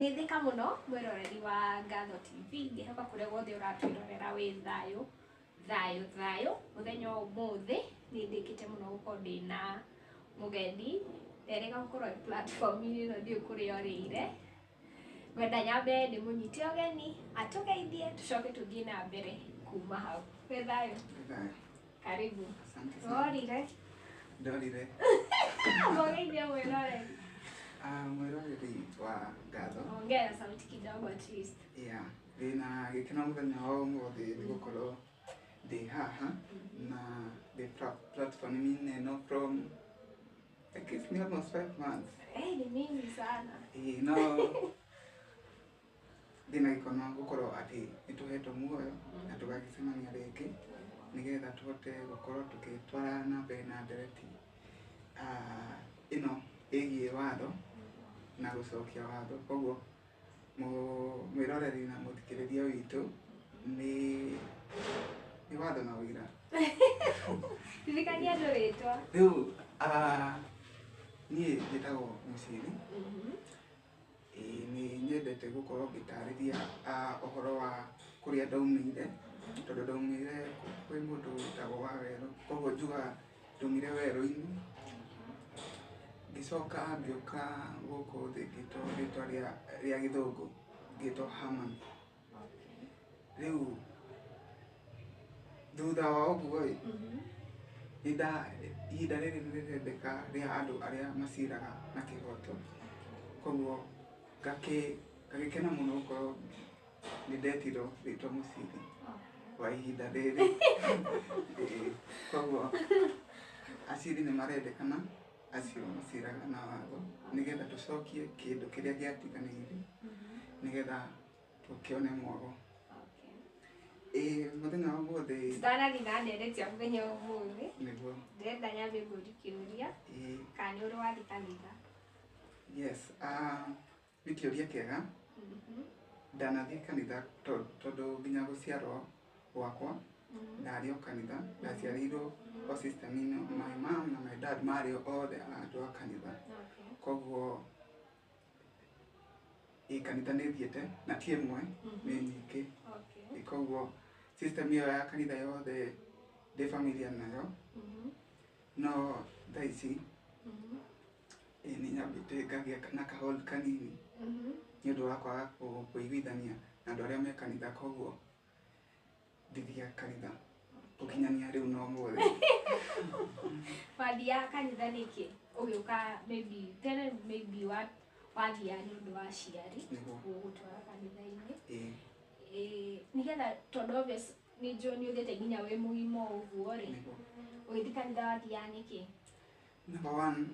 Nithika muno mwiroreri wa Ngatho TV ngihoka kuria guothe uratwirorera wi thayo muthenya umuthi nindikite muno gukorwo ndina mugeni erega gukorwo platform ino ndio kuria orire gwenda nyambe ni munyiti ogeni atugeithie tucoke tuthie na mbere kuma hau wi thayo karibu orire ndorire mugeithie mwiroreri mwiroreri wa Ngatho ongera sauti kidogo at least ndina gikeno muthenya wa umuthi ni gukorwo ndi haha na the platform ino from I guess ni almost 5 months. Ni mingi sana. No ndina gikeno gukorwo ati nituhetwo muoyo na tugagicemania ringi nigetha tuhote gukorwo tukitwarana na mbere na ndereti ino igie watho na gucokia watho koguo mwiroreri na muthikiriria witu ni watho na wira ririkania andu ritwa riu nie njitagwo Muciri ni nyendete gukorwo ngitariria uhoro wa kuria ndaumire tondu ndaumire kwi mundu witagwo Waweru koguo njuga ndaumire werũ-ini ngicoka ngĩũka gũkũ thĩ ngĩtwo rĩtwa rĩa gĩthũngũ ngĩtwo Herman. Rĩu thutha wa ũguo ihinda rĩrĩ nĩrĩrendeka rĩa andũ arĩa maciraga na kĩhoto koguo ngagĩkena mũno gũkorwo nĩndetirwo rĩtwa Muciri wa ihinda rĩrĩ koguo aciri nĩmarendekana acio maciraga na watho nigetha tucokie kindu kiria giatiganire nigetha tukione mwago muthenya wa umuthi tutanathina nderetia muthenya wa umuthi niguo ndenda nyambe nguri kiuria kana ni uri wathi kanitha. Yes, ni kiuria kiega ndanathie kanitha tondu nginya guciarwo gwakwa ndario kanitha ndaciarirwo o system ino my mom na my dad mario othe andu a kanitha koguo kanitha nĩ thiete na ti ĩmwe nĩ nyingĩ koguo system ĩyo ya kanitha yothe ndĩ familiar nayo no thaa ici nĩ nyambĩte ngagĩa na kahol kanini nĩ ũndũ wa kwaga kũiguithania na andũ arĩa me kanitha koguo ndithiaga kanitha ukinyania riu no muthi wathia kanitha niki ugiuka maybe tene maybe wathia ni undu wa ciari gutwara kanitha-ini nigetha tondu obvious ni jo ni uthete nginya wi mugima uguo ri ugithi kanitha wathia niki number 1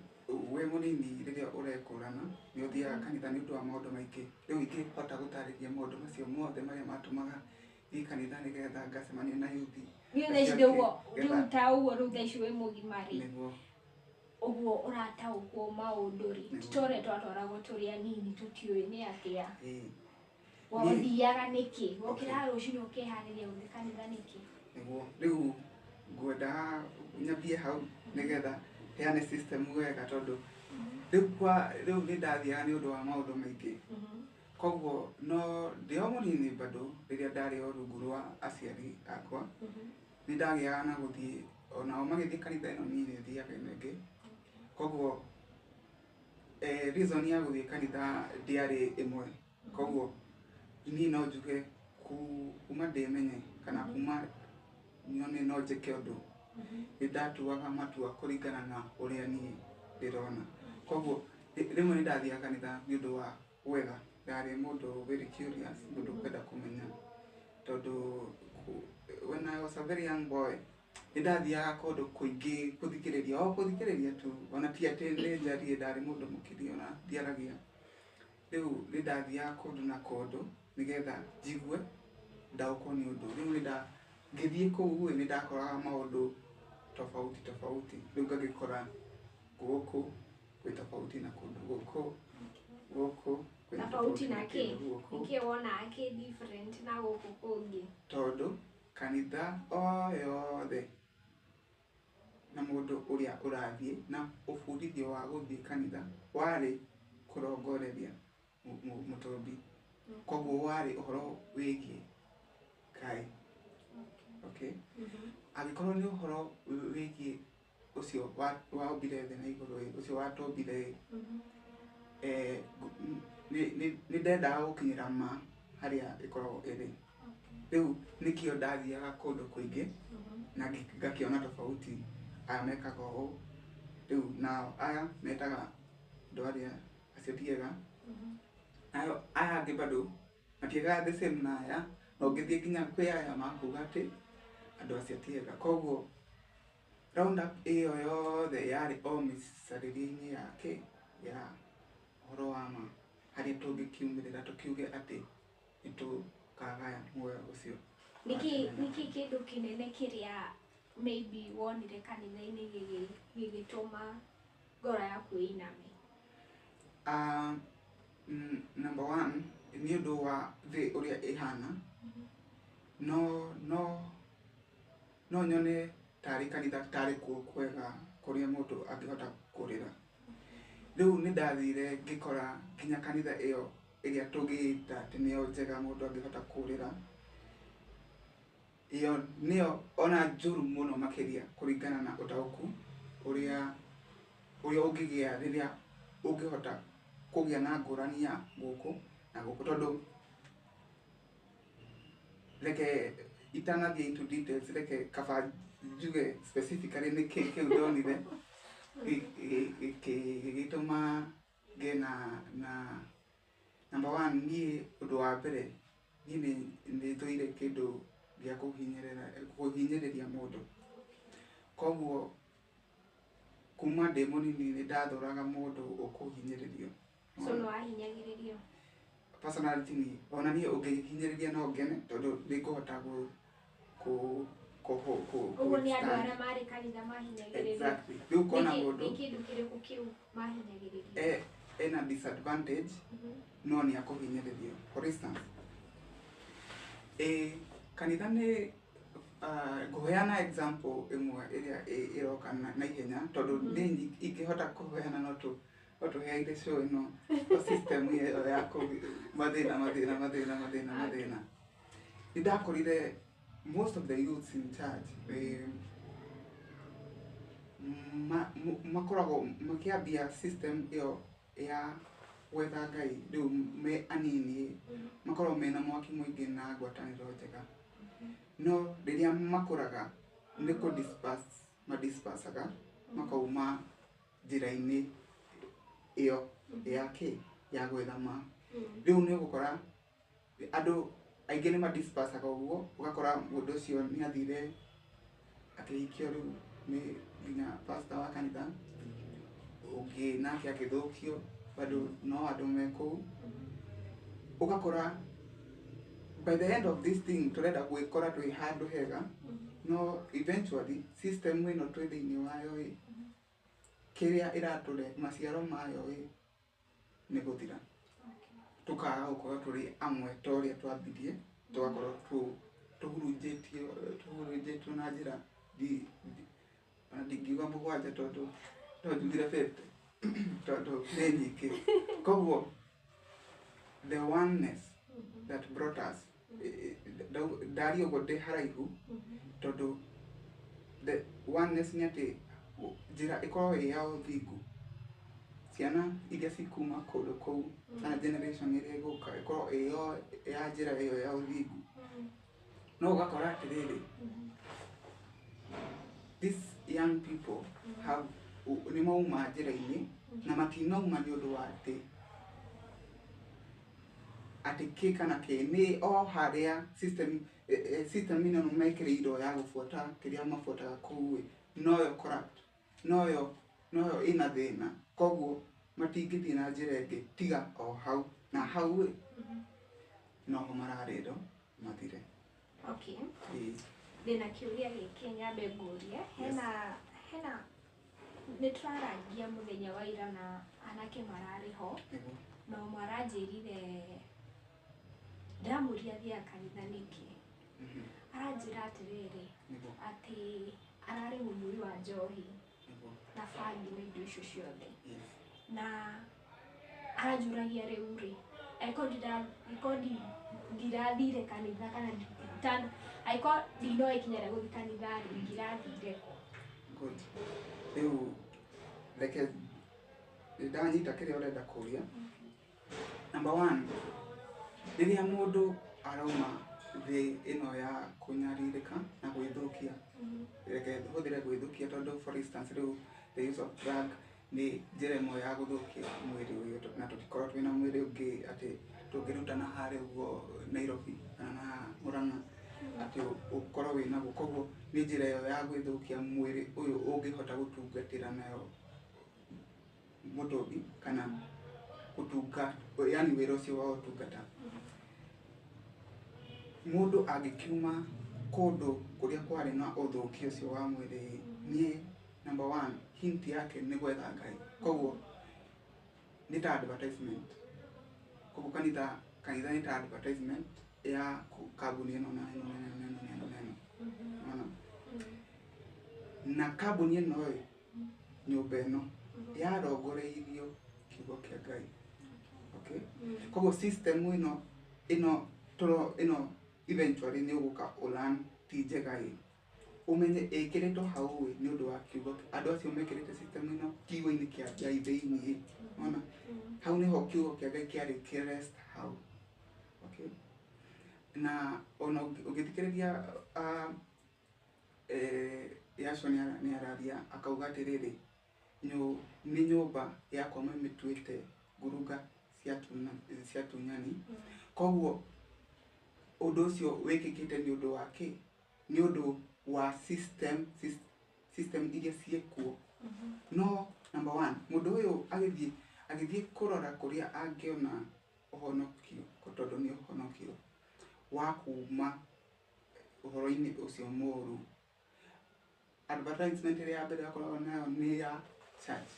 we munini riria urekurana ni uthiaga kanitha ni undu wa maundu maingi riu ingihota gutariria maundu macio mothe maria matumaga thi kanitha nigetha ngacemania na yuthi ni thecirio riu ta uguo riu theci wi mugima ri uguo urataukwo maundu ri titore twatwaragwo turi anini tutiui ni atia wathiaga niki wokira rucini ukihariria uthi kanitha niki niguo riu ngwenda nyambie hau nigetha heane system wega tondu riu ni ndathiaga ni undu wa maundu maingi koguo no ndio munini bado riria ndari o rungu rwa aciari akwa ni ndagiaga na guthii onao magithii kanitha ino ni thiaga inenge koguo reason ya guthii kanitha ndiari imwe koguo ni no njuge kuma ndimenye kana kuma nyone no njike undu ndatuaga matua kuringana na uria ni ndirona koguo rimwe ni ndathiaga kanitha ni undu wa wega ndari mundu very curious mundu kwenda kumenya tondu when I was a very young boy ndathiaga kundu kuingi kuthikiriria tu ona ti ati ni njarie ndari mundu mukirio na ndiaragia riu ni ndathiaga kundu na kundu nigetha njigue ndaukwo ni undu riu ni ngithie kuu ni ndakoraga maundu tofauti riu ngagikora guku kwi tofauti na kundu guku tofauti na ki wona ki different na guku kungi tondu kanitha o yothe na mundu uria urathie na ufundithio wa guthie kanitha wari kurongoreria Mutombi koguo wari uhoro wigie Ngai. Okay. Agikorwo ni uhoro wigie ucio wa ombire thĩ na igũrũ ucio watombire ni ndendaga gukinyira ma haria ikoragwo iri. Riu nikio ndathiaga kundu kuingi na ngakiona tofauti aya mekaga ũũ. Riu na aya metaga ndwaria acio tiega. Aya angĩ bado matiagaga the same na aya, no ngĩthiĩ nginya kwĩ aya makuga atĩ andũ acio tiega. Koguo round up ĩyo yothe yarĩ o mĩcarĩrie-inĩ yake ya ũhoro wa ma, harĩa tũngĩkiumĩrĩra tũkiuge atĩ nĩtũkagaya muoyo ũcio. Nĩkĩ kĩndũ kĩnene kĩrĩa maybe wonire kanitha-inĩ gĩgĩtũma ngoro yaku ĩiname? Number one, nĩ ũndũ wa thĩ ũrĩa ĩhana. No nyone tarĩ kanitha tarĩ kuo kwega kũrĩa mũndũ angĩhota kũrĩra. Rĩu nĩ ndathire ngĩkora nginya kanitha ĩyo ĩrĩa tũngĩĩta atĩ nĩyo njega mũndũ angĩhota kũrĩra, iyo nĩyo ona njũru mũno makĩria kũringana na ũtaũku ũrĩa ũngĩgĩa rĩrĩa ũngĩhota kũgĩa na ngũrani ya gũkũ na gũkũ. Tondũ reke itanathiĩ into details, reke kaba njuge specifically nĩkĩ kĩu ndonire gĩgĩtũma ngĩe na number one, niĩ ũndũ wa mbere niĩ nĩ thũire kĩndũ gĩa kũhinyĩrĩria mũndũ. Koguo kuma ndĩ mũnini nĩ ndathũraga mũndũ ũkũhinyĩrĩrio. So no ahinyagĩrĩrio? Personality ni ona niĩ ũngĩhinyĩrĩria no ngene tondũ nĩngũhota ũguo nĩ andũ arĩa marĩ kanitha mahinyagĩrĩrio? Exactly. Rĩu kona mũndũ nĩ kĩndũ kĩrĩkũ kĩu mahinyagĩrĩrio? ena disadvantage no nĩ akũhinyĩrĩrio. For instance, kanitha nĩ ngũheana example ĩmwe ĩrĩa ĩroka na ihenya tondũ nĩ ingĩhota kũheana no tũheaire show ĩno system ĩyo ya mathĩna. Nĩ ndakorire most of the youths in church makoragwo makĩambia system ĩyo ya gwetha Ngai rĩu me anini, makoragwo mena mwaki mũingĩ na ngwatanĩro njega. No rĩrĩa makũraga nĩ madispersaga makauma njĩra-inĩ ĩyo ya gwetha ma. Rĩu nĩ ũgũkora andũ aingĩ nĩ madispersaga ũguo, ũgakora mũndũ ũcio nĩ athire akĩhikio rĩu nĩ nginya pastor wa kanitha, ũngĩ nake agĩthũkio bado no andũ me kũu. Ũgakora by the end of this thing turenda gwĩkora twĩ handũ hega, no eventually system ĩno twĩ thĩinĩ wayo kĩrĩa ĩratũre maciaro mayo nĩ gũthira. Tũkaga gũkorwo tũrĩ amwe ta ũrĩa twambirie, tũgakorwo tũhurunjĩtio na njĩra ndingiuga mũgwanja tondũ no njugire 50 tondũ nĩ nyingĩ. Koguo the oneness that brought us, ndari ũguo ndĩ haraihu tondũ the oneness nĩ atĩ njĩra ĩkorwo ĩ ya ũthingu. Ciana iria cikuma kũndũ kũu kana generation ĩrĩa ĩgũka ĩkorwo ĩ ya njĩra ĩyo ya ũthingu. No ũgakora atĩrĩrĩ, these young people nĩ mauma njĩra-inĩ na matinauma nĩ ũndũ wa atĩ kĩ kana kĩ, nĩ o harĩa system ĩno mekĩrĩirwo ya gũbuata kĩrĩa mabuataga kũu noyo corrupt, noyo ĩna thĩna. Koguo matingĩthiĩ na njĩra ĩngĩ tiga o hau na hau noho mararĩrwo mathire. Okay. Ndĩna kĩũria gĩkĩ nyambe ngũrie. Hena nĩ tũrarangia mũthenya wa ira na anake mararĩ ho na maranjĩrire ndamũria thiaga kanitha nĩkĩ. Aranjĩra atĩrĩrĩ atĩ ararĩ mũnyui wa njohi na bangi na indo icio ciothe, na aranjũragia rĩu rĩ ndirathire kanitha kana aiko ndino ikinyara guthi kanitha ndirathire ko. Good. Riu reke ndanyita kiria urenda kuria. Number 1, riria mundu arauma thi ino ya kunyaririka na gwithukia, reke huthire gwithukia tondu for instance riu the use of drug ni njira imwe ya guthukia mwiri uyu na tutikorwo twina mwiri ungi ati tungirutana hari uguo Nairobi na Murang'a ati ukorwo wina guo, koguo ni njira iyo ya gwithukia mwiri uyu ungihota gutungatira nayo mutungi kana gutunga, yani wira ucio wa utungata. Mundu angikiuma kundu kuria kwari na uthukio ucio wa mwiri, ni number 1 hint yake ni gwetha Ngai. Koguo ni ta advertisement, koguo kanitha ni ta advertisement ya kambuni ino na na kambuni ino nyumba ino yarongoreirio kiugo kia Ngai. Okay, koguo system ino eventually ni uguka ulan ti njega umenye ikiritwo hau ni undu wa kiugo. Andu acio mekirite system ino kiugo-ini kia Ngai thiini, ona hau niho kiugo kia Ngai kiari kirest hau. Okay, na ona ugithikiriria Yasho ni araria akauga atiriri ni nyumba yakwa mitwite ngurunga cia tunyani. Koguo undu ucio wikikite ni undu wake, ni undu wa system iria ciekuo. No number 1 mundu uyu agithie kurora kuria angiona uhonokio, tondu ni uhonokio wa kuma uhoro-ini ucio muru. Advertisement ria mbere akoragwo nayo ni ya church.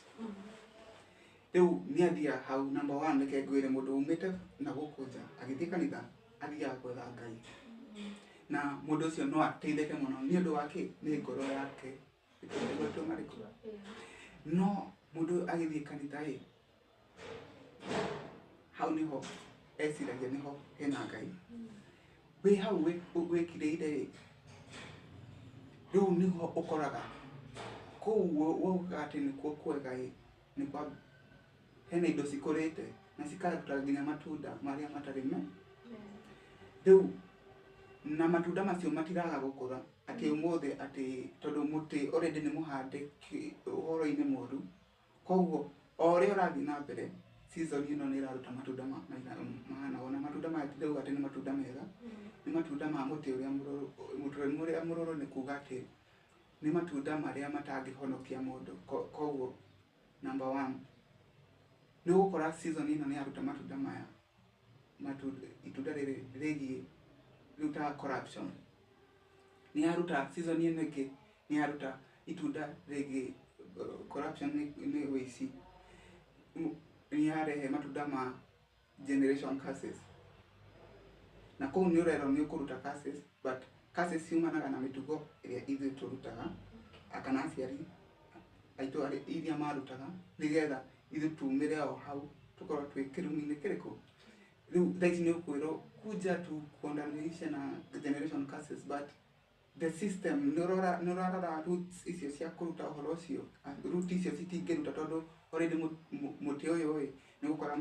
Riu ni athia hau number 1 reke ngwire mundu umite na gukunja agithie kanitha athia gwetha Ngai, na mundu ucio no ateithike muno ni undu wake ni ngoro yake ito mariko. No mundu agithie kanitha hau niho esiragia niho hena Ngai. We hau wikireire riu niho ukoraga kou wauga ati nikuo kwega ni kwa hena indo cikurite na cikaruta nginya matunda maria matari me. Riu na matunda macio matiraga gukura ati umuthi ati tondu muti already ni muhande uhoro-ini muru. Koguo o ria urathie na mbere season ino ni iraruta matunda mahana ona matunda maya ndauga ati ni matunda mega, ni matunda ma muti uria mururu ni kuga ati ni matunda maria matangihonokia mundu. Koguo number 1 ni gukora season ino ni aruta matunda maya, itunda riri rigie ruta corruption. Ni aruta season ino ingi ni aruta itunda rigie corruption ni wici. Ni arehe matunda ma generation curses, na kou ni urero ni ukuruta curses, but curses ciumanaga na mitugo iria ithuĩ turutaga kana aciari aitu iria marutaga nigetha ithuĩ tumire o hau tukorwo twi kirumi-ini kiriku. Riu thaici ni ukwirwo kuja tu condemnation na generation curses, but the system ni urarora roots icio cia kuruta uhoro ucio. Root icio citingiruta tondu already muti uyu ni gukora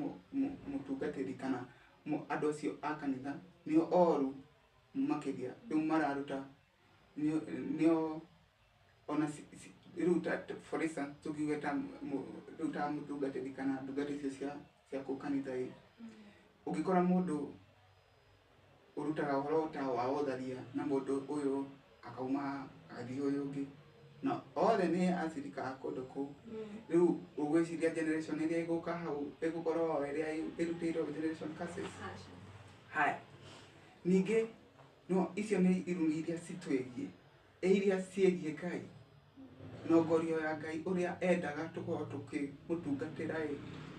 mutungatiri kana andu acio a kanitha nio oru makiria riu mararuta nio ona ruta for instance tukiuga ta mutungatiri kana ndungati icio cia kukanitha ugikora mundu urutaga uhoro ta wa utharia na mundu uyu akauma athii uyu ungi na othe ni acirika akundu kuu. Riu ugwiciria generation iria iguka hau igukorwo iria irutĩirwo generation curses. Haya ningi no icio ni irumi iria citwegie iria ciegie Ngai no ngorio ya Ngai uria endaga tukorwo tukimutungatira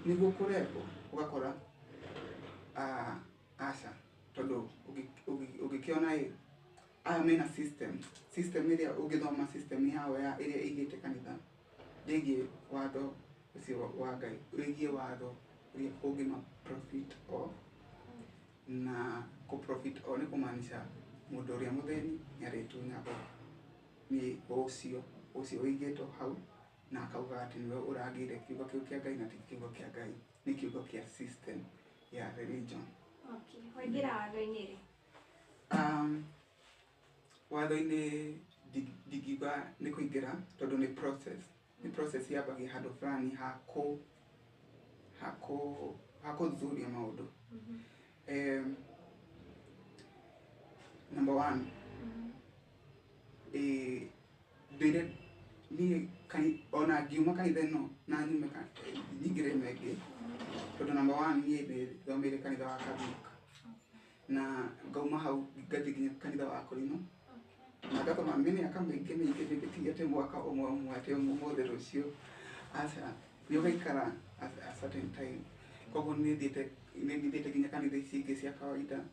niguo kureko ugakora aca tondu ugikiona aya mena system iria ugithoma system yao ya iria igite kanitha ndigie watho ucio wa Ngai wigie watho uria ungima profit o na ku profit o nĩ kũmaanisha mũndũ ũrĩa mũthĩni nĩarĩtunyaga nĩ ũcio ũigĩtwo hau na akauga atĩ nĩwe ũrangĩire kiugo kĩu kĩa Ngai na ti kiugo kĩa Ngai, nĩ kiugo kĩa system ya religion. Okay. Waingĩra watho-inĩ rĩ? Watho-inĩ ndingiuga nĩ kũingĩra tondũ nĩ process. Nĩ process yambagia handũ fulani ha kũthuthuria maũndũ. Number one, niĩ ona ngiuma kanitha ĩno na nyume nyingĩre ĩno ĩngĩ tondũ number one niĩ nĩthomeire kanitha wa Kathika na ngauma hau ngathiĩ nginya kanitha wa Korinto na ngathoma mĩaka mĩingĩ ti atĩ mwaka ũmwe atĩ ũmũthĩ rũciũ, aca nĩũgaikara a certain time. Koguo nĩ thiĩte nginya kanitha ici ingĩ cia kawaida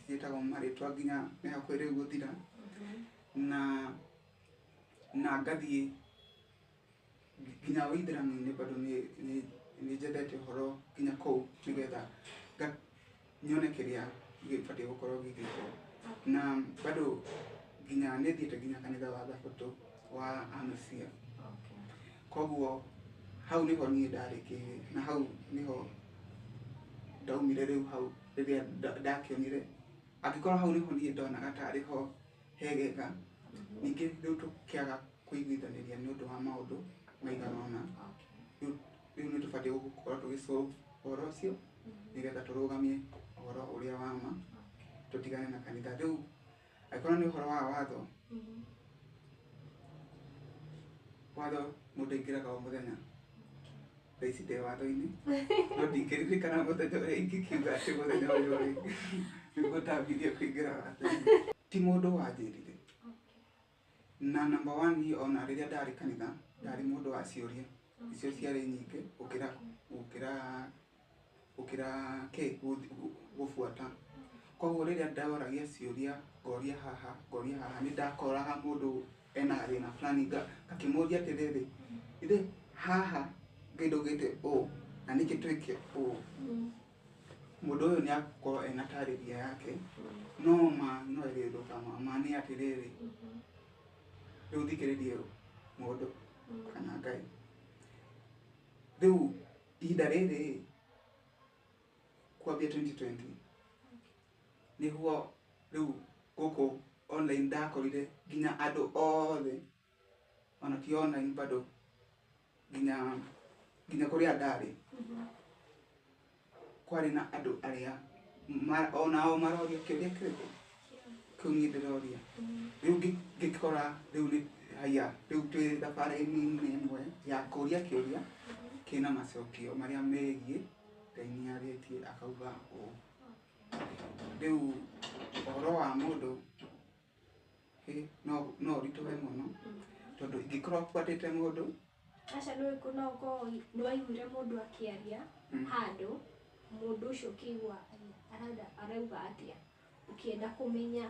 ciĩtagwo marĩtwa nginya me hakuhĩ rĩu gũthira, na ngathiĩ nginya Ũithĩramu-inĩ bado nĩ njethete ũhoro nginya kũu nĩgetha nyone kĩrĩa gĩbatiĩ gũkorwo gĩgĩkwo, na bado nginya nĩ thiĩte nginya kanitha wa Thabatũ wa Anusia. Koguo hau nĩho niĩ ndarĩkĩire na hau nĩho ndaumire rĩu hau rĩrĩa ndakĩonire angĩkorwo hau nĩho niĩ ndonaga tarĩ ho hegega. Ningĩ rĩu tũkĩaga kũiguithanĩria nĩ ũndũ wa maũndũ maigana ũna, rĩu nĩ tũbatiĩ gũkorwo tũgĩsolve ũhoro ũcio nĩgetha tũrũgamie ũhoro ũrĩa wa ma, tũtigane na kanitha. Rĩu angĩkorwo nĩ ũhoro wa watho mũndũ aingĩraga o mũthenya, thaa ici ndĩ watho-inĩ no ndingĩririkana mũthenya ũrĩa ingĩkiuga atĩ mũthenya ũyũ rĩ nĩngũtambithia kũingĩra watho-inĩ. Ti mũndũ wanjĩrire, na number one niĩ ona rĩrĩa ndarĩ kanitha ndarĩ mũndũ wa ciũria, icio ciarĩ nyingĩ gũkĩra gũbuata. Koguo rĩrĩa ndaoragia ciũria ngoria haha nĩ ndakoraga mũndũ ena thĩna fulani ngakĩmũria atĩrĩrĩ, ithe haha ngĩndũgĩte ũũ na nĩkĩ twĩke ũũ. Mũndũ ũyũ nĩ akorwo ena tarĩria yake no ĩrĩthũka ma nĩ atĩrĩrĩ, rĩu thikĩrĩrie mũndũ kana Ngai. Rĩu ihinda rĩrĩ kwambia 2020 nĩguo rĩu gũkũ online ndakorire nginya andũ othe ona ti online bado nginya kũrĩa ndarĩ kwarĩ na andũ arĩa onao maroria kĩũria kĩrĩkũ kĩu niĩ ndĩroria. Rĩu ngĩkora rĩu nĩ haya rĩu twĩ thabarĩ-inĩ ĩmwe ya kũria kĩũria kĩna macokio marĩa megiĩ Ngai nĩarĩtie akauga ũũ. Rĩu ũhoro wa mũndũ no ũritũhe mũno tondũ ingĩkorwo buatĩte mũndũ. Aca no ũkorwo nĩwaiguire mũndũ akĩaria handũ mũndũ ũcio ũkĩigua arauga atĩa ũkĩenda kũmenya.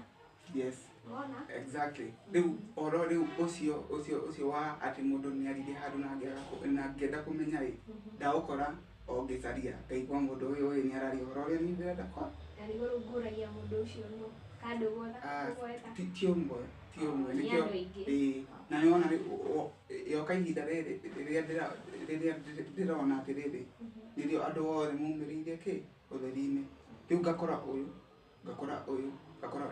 Yes. Wona? Exactly. Rĩu ũhoro rĩu ũcio wa atĩ mũndũ nĩaririe handũ na ngĩenda kũmenya rĩ ndaũkora o ngĩcaria ngaigua mũndũ ũyũ nĩararia ũhoro ũrĩa niĩ ndĩrenda kwa. Na nĩguo rĩu ngũragia mũndũ ũcio no kandũ gwetha. Ti ũmwe nĩkĩo na nĩwona yoka ihinda rĩrĩa ndĩrona atĩrĩrĩ nĩrĩo andũ othe maumĩrĩire ũtheri-inĩ. Rĩu ngakora ũyũ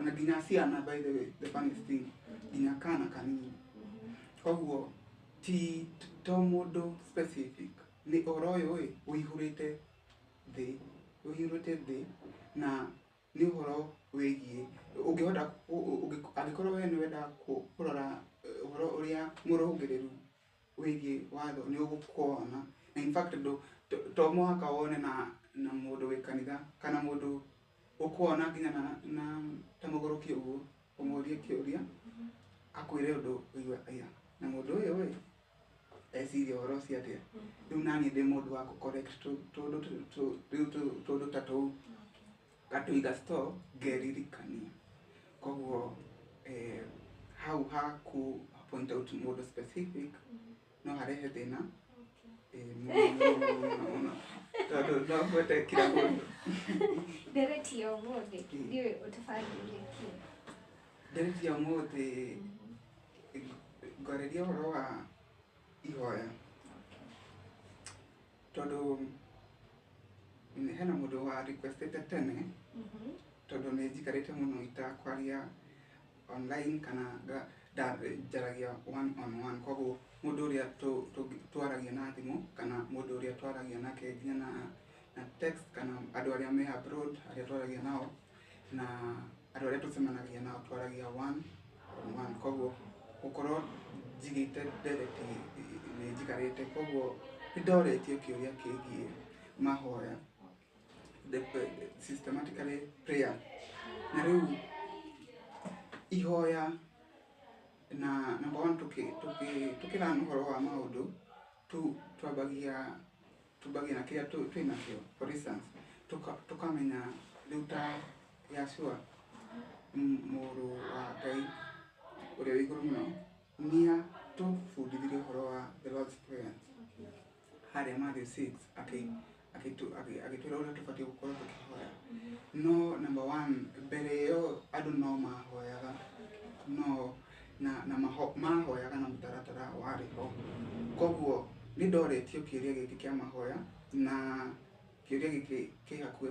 na nginya ciana, by the way, the funniest thing, nginya kana kanini. Koguo ti to mũndũ specific, nĩ ũhoro ũyũ ũihũrĩte thĩ na nĩ ũhoro wĩgiĩ ũngĩhota angĩkorwo we nĩwenda kũrora ũhoro ũrĩa mũrũngĩrĩru wĩgiĩ watho nĩ ũgũkuona. Na in fact to mũhaka wone na mũndũ wĩ kanitha kana mũndũ ũkuona nginya na ta mũgũrũki ũguo ũmũrie kĩũria akwĩre ũndũ ũigua aya na mũndũ ũyũ eciria ũhoro ũcio atĩa. Rĩu naniĩ ndĩ mũndũ wa correct tũndũ ta tũu ngatũiga store ngeririkania. Koguo hau point out mũndũ specific no harehe thĩna mũno tondũ no ngwete kira mũndũ Ndereti ya ũmũthĩ ndiũĩ ũtũbangĩire kĩ. ndereti ya ũmũthĩ ngoreria ũhoro wa ihoya tondũ hena mũndũ wa requestete tene tondũ nĩ njikarĩte mũno itakwaria online kana njaragia one on one, koguo mũndũ ũrĩa twaragia na thimũ kana mũndũ ũrĩa twaragia nake nginya na text kana andũ arĩa me abroad arĩa twaragia nao na andũ arĩa tũcemanagia nao twaragia one on one, koguo gũkorwo njigĩte ndereti nĩ njikarĩte, koguo nĩ ndoretio kĩũria kĩgiĩ mahoya systematically prayer, na rĩu ihoya na number one tukĩrana ũhoro wa maũndũ twambagia na kĩrĩa twĩnakĩo. For instance tukamenya rĩu ta Yeshua mũrũ wa Ngai ũrĩa wĩ igũrũ mũno nĩa tũbundithirie ũhoro wa the Lord's Prayer harĩa Matthew 6 agĩtwĩra ũrĩa tũbatiĩ gũkorwo tũkĩhoya. No number one, mbere ĩyo andũ no mahoyaga na mahoyaga na mũtaratara warĩ ho, koguo nĩ ndoretio kĩũria gĩkĩ kĩa mahoya na kĩũria gĩkĩ kĩ hakuhĩ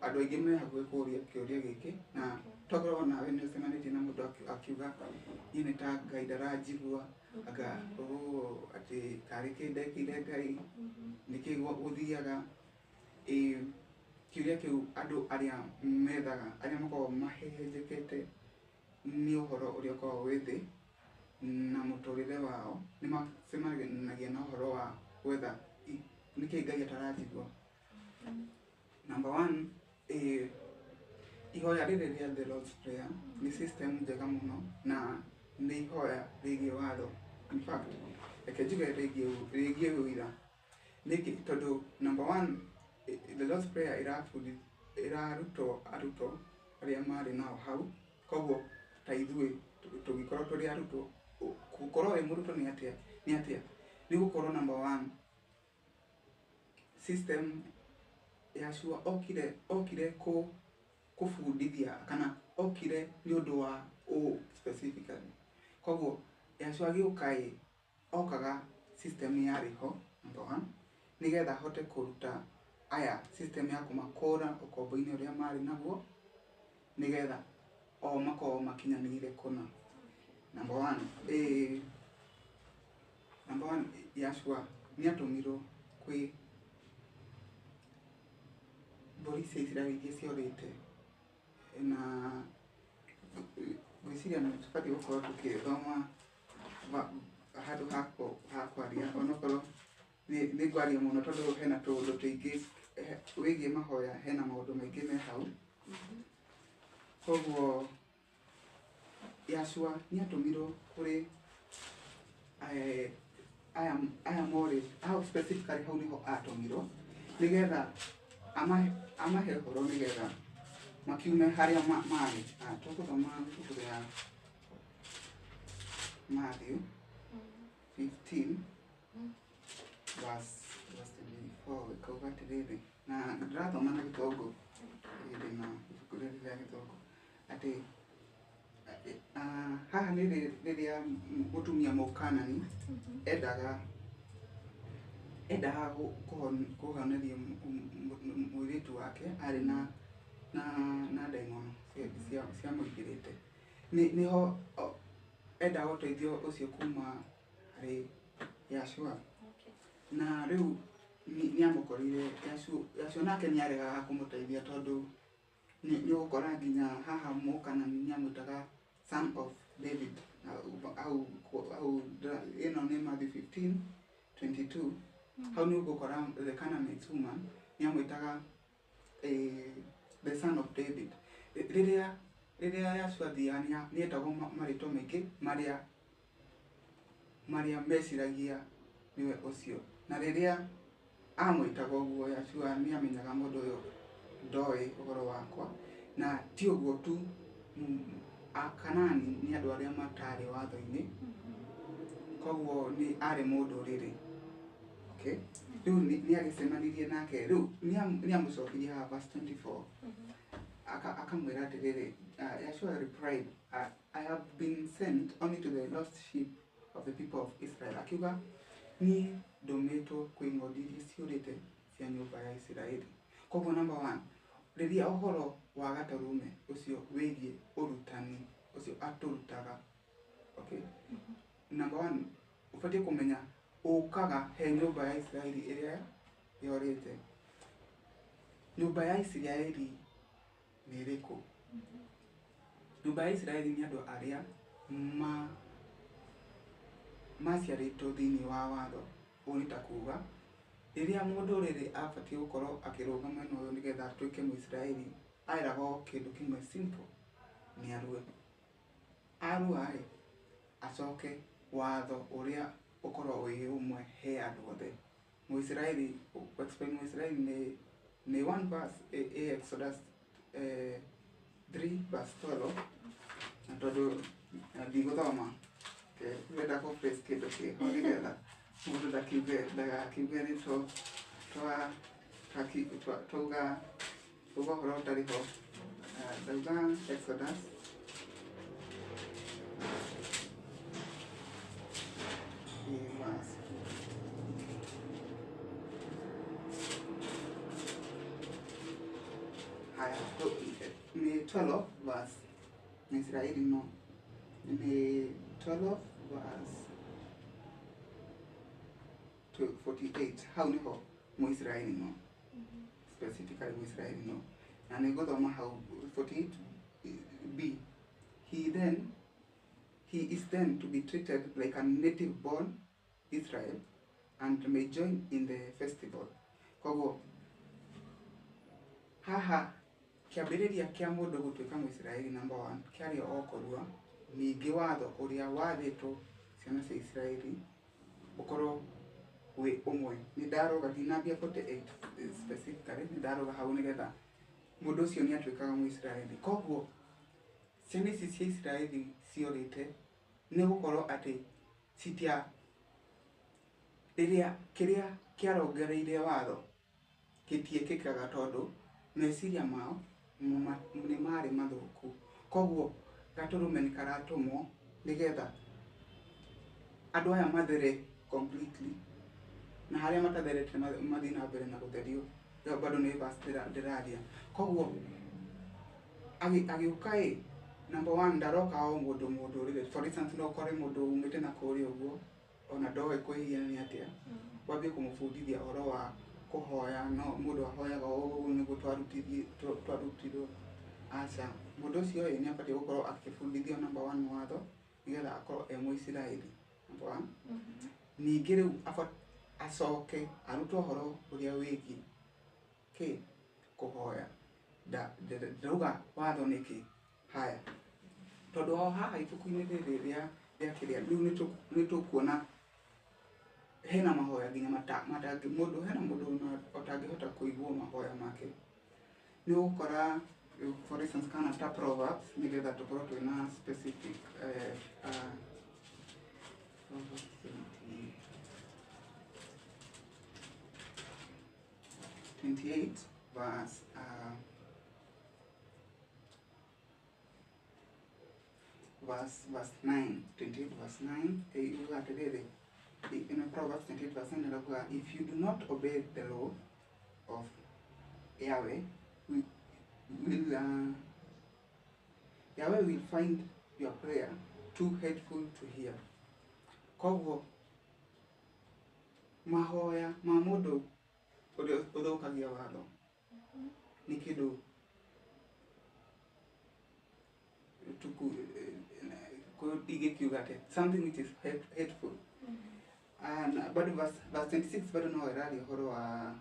andũ aingĩ me hakuhĩ kũũria kĩũria gĩkĩ, na tokorwo nawe nĩ ũcemanĩtie na mũndũ akiuga niĩ nĩ ta Ngai ndaranjigua anga atĩ karĩ kĩndekĩire Ngai nĩkĩ gũthiaga. Kĩũria kĩu andũ arĩa methaga arĩa makoragwo mahehenjekete nĩ ũhoro ũrĩa ũkoragwo wĩ thĩ na mũtũrĩre wao nĩ macemanagia na ũhoro wa gwetha nĩkĩ Ngai ataranjigua. Number one, ihoya rĩrĩ rĩa the Lord's Prayer nĩ system njega mũno na nĩ ihoya rĩgiĩ watho. In fact, reke njuge rĩgiĩ ũira nĩkĩ, tondũ number one, the Lord's Prayer ĩrarutwo arutwo arĩa marĩ nao hau, koguo ta ithuĩ tũngĩkorwo tũrĩ arutwo gũkorwo wĩ mũrutwo nĩ atĩa nĩ gũkorwo number one, system Yeshua okire kũbundithia kana okire nĩ ũndũ wa specifically, koguo Yeshua agĩũka okaga system yarĩ ho number one nĩgetha ahote kũruta aya system ya kũmakũra ũkombo-inĩ ũrĩa marĩ naguo nĩgetha o makorwo makinyanĩire kũna. Number one, Yeshua nĩ atũmirwo kwĩ mbũri cia Isiraeli iria ciorĩte, na ngwĩciria nĩ tũbatiĩ gũkorwo tũgĩthoma handũ ha kwaria onokorwo nĩ ngwaria mũno tondũ hena tũũndũ tũingĩ wĩgiĩ mahoya, hena maũndũ maingĩ me hau. Koguo Yeshua nĩ atũmirwo kũrĩ aya morĩ hau, specifically hau nĩho atũmirwo nĩgetha amahe ũhoro nĩgetha makiume harĩa marĩ. Tũgũthoma ibuku rĩa Matthew 15 verse 24 ĩkauga atĩrĩrĩ, na ndĩrathoma na Gĩthũngũ hĩndĩ na ibuku rĩrĩ rĩa Gĩthũngũ atĩ haha nĩ rĩrĩa mũtumia Mũkanani endaga kũhoneria mũirĩtu wake arĩ na ndaimono cia mũingĩrĩte. Nĩho endaga ũteithio ũcio kuma harĩ Yeshua, na rĩu nĩ amũkorire Yeshua nake nĩ aregaga kũmũteithia tondũ nĩ ũgũkora nginya haha Mũkanani nĩ amwĩtaga son of David ĩno nĩ Matthew 15:22. Hau nĩ ũgũkora the Canaanite woman nĩ amwĩtaga the son of David. Rĩrĩa Yeshua thiaga nĩ etagwo marĩtwa maingĩ marĩa meciragia nĩwe ũcio, na rĩrĩa amwĩtaga ũguo Yeshua nĩ amenyaga mũndũ ũyũ ndoĩ ũhoro wakwa, na ti ũguo tu, Akanani nĩ andũ arĩa matarĩ watho-inĩ, koguo nĩ arĩ mũndũ rĩrĩ okay riu ni agisemanirie nake riu ni amucokirie haha verse 24 akamwira atiriri Yeshua replied, I have been sent only to the lost sheep of the people of Israel. Akiuga ni ndumitwo kwi ng'ondu iria ciurite cia nyumba ya Isiraeli. Koguo number 1, riria uhoro wa gatarume ucio wigie urutani ucio aturutaga. Okay? Number 1, ubatie kumenya ukaga he nyumba ya Isiraeli iria yorite. Nyumba ya Isiraeli ni iriku? Nyumba ya Isiraeli ni andu aria maciarĩtwo thĩinĩ wa watho. Ũũ nĩ ta kuga rĩrĩa mũndũ rĩrĩ abatie gũkorwo akĩrũgama mwena ũyũ nĩgetha atuĩke Mũisiraeli, eragwo kĩndũ kĩmwe simple, nĩ arue. Arua rĩ, acoke watho ũrĩa ũkorwo wĩ ũmwe he andũ othe. Mũisiraeli, explain Mũisiraeli nĩ one verse Exodus 3 verse 12, na tondũ ndigũthoma wenda ko phrase kĩndũ kĩho nĩgetha mũndũ ndagakiuge nĩ twauga ũhoro ũtarĩ ho. Ndauga Exodus haya ni 12 verse Israeli no ni 12 verse to 48. How niho Muisraeli no specifically Muisraeli no, na nigothoma how 48b. He is then to be treated like a native born Israel and may join in the festival. Koguo haha kiambiriria kia mundu gutuika Muisraeli number 1 kiari okorua ningi watho uria wathitwo ciana cia Israeli ukorwo wi umwe. Ni ndaroga dinambia 48 specifically ni ndaroga hau nigetha mundu ucio ni atuikaga Muisraeli. Koguo ciana ici cia Israeli ciorite ni gukorwo ati citia riria kiria kiarongereire watho gitiekikaga tondu meciria mao ni mari mathuku. Koguo gaturume ni karatumwo nigetha andu aya mathere completely, na haria matatherete mathi na mbere na gutherio. Yo bado ni verse ndiraria. Koguo agiuka number 1 ndaroka o mundu rire. For instance no kore mundu umite na kuri uguo ona ndoe kwihia ni atia wambie kumufundithia horo wa kuhoya. No mundu ahoyaga o niguo twarutirwo. Acha mundu ucio ni abatie gukorwo akifundithio number 1 watho nigetha akorwo e Muisiraeli number 1. Ningĩ rĩu acoke arutwo horo uria wigi kuhoya. Ndauga watho niki haya tondu o haha ibuku-inĩ rĩrĩ rĩa kĩrĩa rĩu nĩ tũkuona hena mahoya nginya matangi mundu hena mundu otangĩhota kũigua mahoya make. Nĩ gũkora for instance kana ta Proverbs nigetha tukorwo twina specific 28 verse 9. 28 verse 9 in Proverbs 28 verse 9, if you do not obey the law of Yahweh, Yahweh will find your prayer too hateful to hear. Koguo mahoya ma mundu uthukagia watho ni kindu something which is hateful. But verse 26 bado no irari horo wa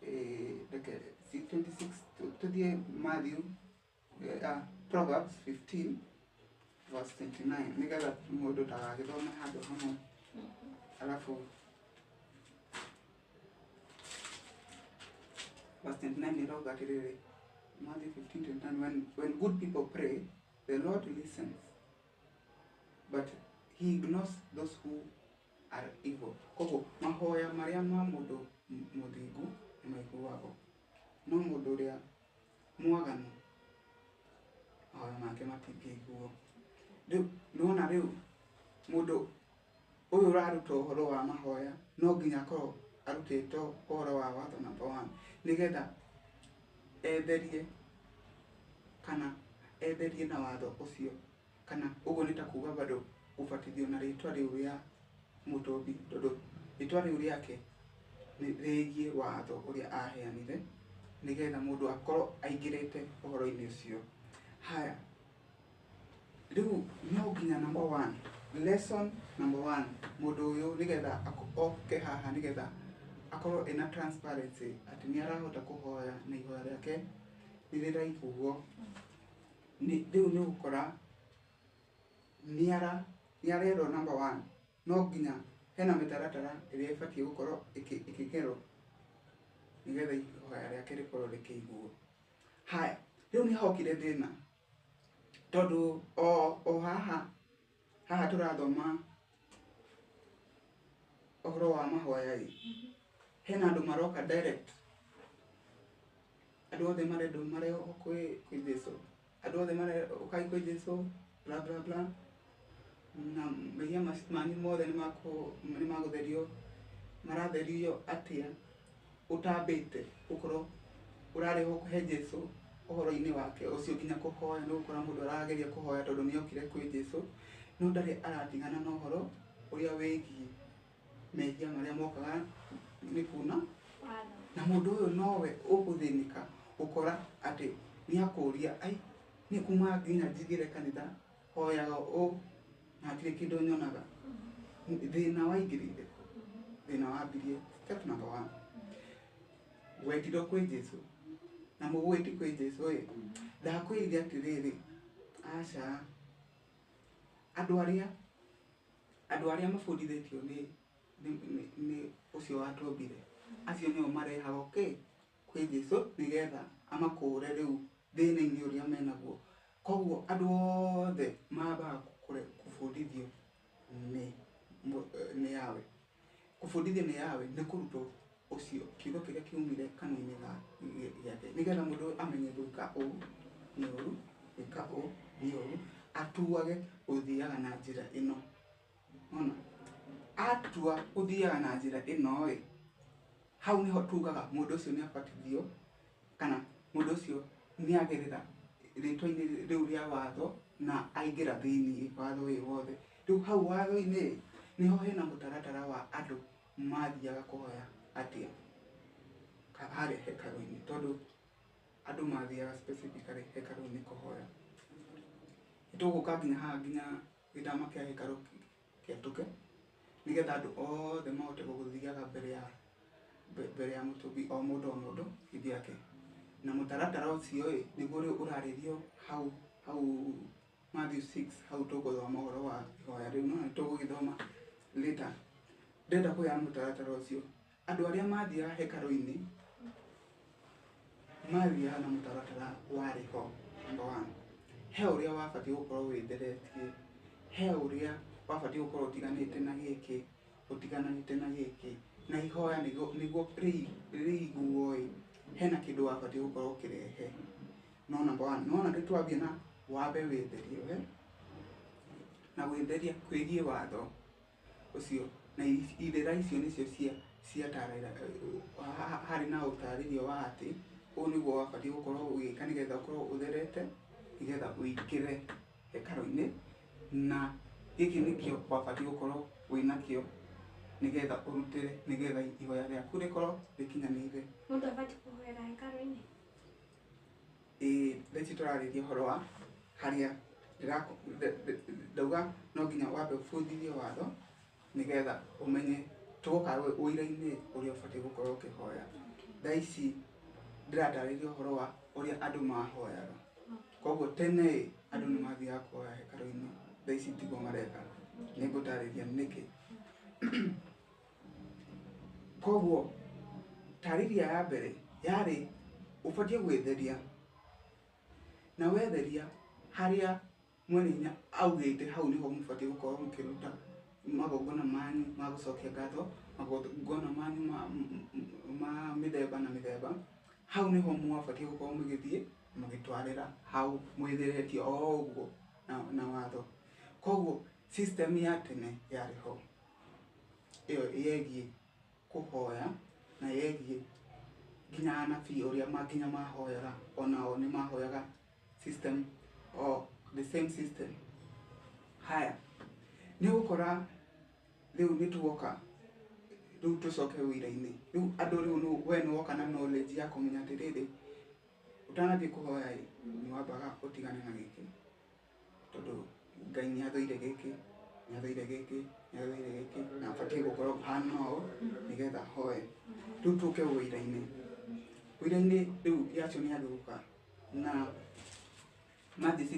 26 to the Matthew Proverbs 15 verse 29 nigetha mundu tagagithoma handu hamwe. Alafu verse 29 iroga atiriri Matthew 15:29, when good people pray, the Lord listens, but he ignores those who are evil. Koguo mahoya maria ma mundu muthingu ni maiguagwo, no mundu uria mwaganu mahoya make matingĩiguo. Riu nona riu mundu uyu uraruta uhoro wa mahoya no nginya akorwo arutĩtwo uhoro wa watho number 1 nigetha etherie kana etherie na watho ucio, kana uguo ni ta kuga bado ubatithio na ritwa riu ria mutumbi, tondu ritwa riu riake ni rigie watho uria aheanire nigetha mundu akorwo aingirite uhoro-ini ucio. Haya, riu no nginya number 1, lesson number 1, mundu uyu nigetha oke haha nigetha akorwo ena transparency ati ni arahota kuhoya na ihoya riake ni riraiguo. Riu ni gukora ni arerwo number 1 no nginya hena mitaratara iria ibatie gukorwo ikigerwo nigetha ihoya riake rikorwo rikiguo. Haya, riu ni hokire thina tondu o haha turathoma uhoro wa mahoya hena andu maroka direct, andu othe mareo kwi Jesu, andu othe mareo kwi Jesu bla bla bla, na mehia manyu mothe ni magutherio. Maratherio atia utambite ukorwo urareho kuhe Jesu uhoro-ini wake ucio nginya kuhoya. No gukora mundu arageria kuhoya tondu ni okire kwi Jesu no ndari aratigana na uhoro uria wigie mehia maria mokaga ni kuna na mundu uyu nowe ukuthinika ukora ati ni akuria ai ni kuma nginya njigire kanitha hoyaga o na atire kindu nyonaga. Thina waingirire, thina wambirie step number 1, wetiro kwi Jesu na mugwiti kwi Jesu ndakwire atiriri aca andu aria mabundithitio ni ucio watumbire acio nio marehagwo kwi Jesu nigetha amakure riu thina-ini uria menaguo. Koguo andu othe mambaga kubundithio ni yawe. Kubundithio ni yawe ni kurutwo ucio kiugo kiria kiumire kanua-ini giake nigetha mundu amenye gwika uu ni uru, gwika uu ni uru, atuage uthiaga na njira ino. Ona atua uthiaga na njira ino hau niho tugaga mundu ucio ni abatithio kana mundu ucio ni agerera ritwa-ini riu ria watho na aingira thiini watho uyu wothe. Riu hau watho-ini niho hena mutaratara wa andu mathiaga kuhoya atia hari hekalu-ini, tondu andu mathiaga specifically hekalu-ini kuhoya. Tuguka nginya haha nginya githama kia hekalu kihituke nigetha andu othe mahote guthiaga mbere ya mutumbi o mundu ithiake. Na mutaratara ucio niguo riu uraririo hau Matthew 6 hau tuguthoma uhoro wa ihoya riu no tugugithoma later. Ndenda kuya mutaratara ucio andu aria mathiaga hekalu-ini mathiaga na mutaratara wariho. Number 1, he uria wabatie gukorwo witheretie, he uria wabatie gukorwo utiganite na giki, utigananite na giki, na ihoya niguo riiguo hena kindu wabatie gukorwo ukirehe. No number 1 nona ritwambia na wambe witherie na witheria kwigie watho ucio, na ithera icio nicio cia tarira hari na utaririo wa ati u niguo wabatie gukorwo ugika nigetha ukorwo utherete nigetha uingire hekalu-ini, na giki nikio wabatie gukorwo winakio nigetha urutire nigetha ihoya riaku rikorwo rikinyanire. Mundu abatie kuhoera hekalu-ini theci turariria uhoro wa haria ndauga no nginya wambe ubundithio watho nigetha umenye tugoka wira-ini uria ubatie gukorwo ukihoya. Thaa ici ndiratarĩria uhoro wa uria andu mahoyaga. Koguo tene andu ni mathiaga kuhoya hekalu-ini, thaa ici tiguo mareka. Ningutariria niki. Koguo tariria ya mbere yari ubatie gwitheria, na wetheria haria mwene hinya augite hau niho mubatie gukorwo mukiruta magongona manyu ma gũcokia ngatho, magongona manyu ma mĩthemba na mĩthemba, hau nĩho mwabatiĩ gũkorwo mũgĩthiĩ mũgĩtwarĩra hau mwĩthĩrĩtie o ũguo na watho. Koguo system ya tene yarĩ ho, ĩyo yegiĩ kũhoya na yegiĩ nginya anabii ũrĩa nginya mahoyaga, onao nĩ mahoyaga system o the same system. Haya, nĩ ũgũkora rĩu nĩ tuoka rĩu tũcoke wĩra-inĩ, rĩu andũ rĩu we nĩ woka na knowledge ya kũmenya atĩrĩrĩ, ũtanathiĩ kũhoya nĩ wambaga ũtigane na gĩkĩ, tondũ Ngai nĩ athũire gĩkĩ, nĩ athũire gĩkĩ, nĩ athũire gĩkĩ, na batiĩ gũkorwo hana ũũ nĩgetha hoe. Rĩu tũke wĩra-inĩ, wĩra-inĩ rĩu Yachu nĩ agĩũka na Matthew 6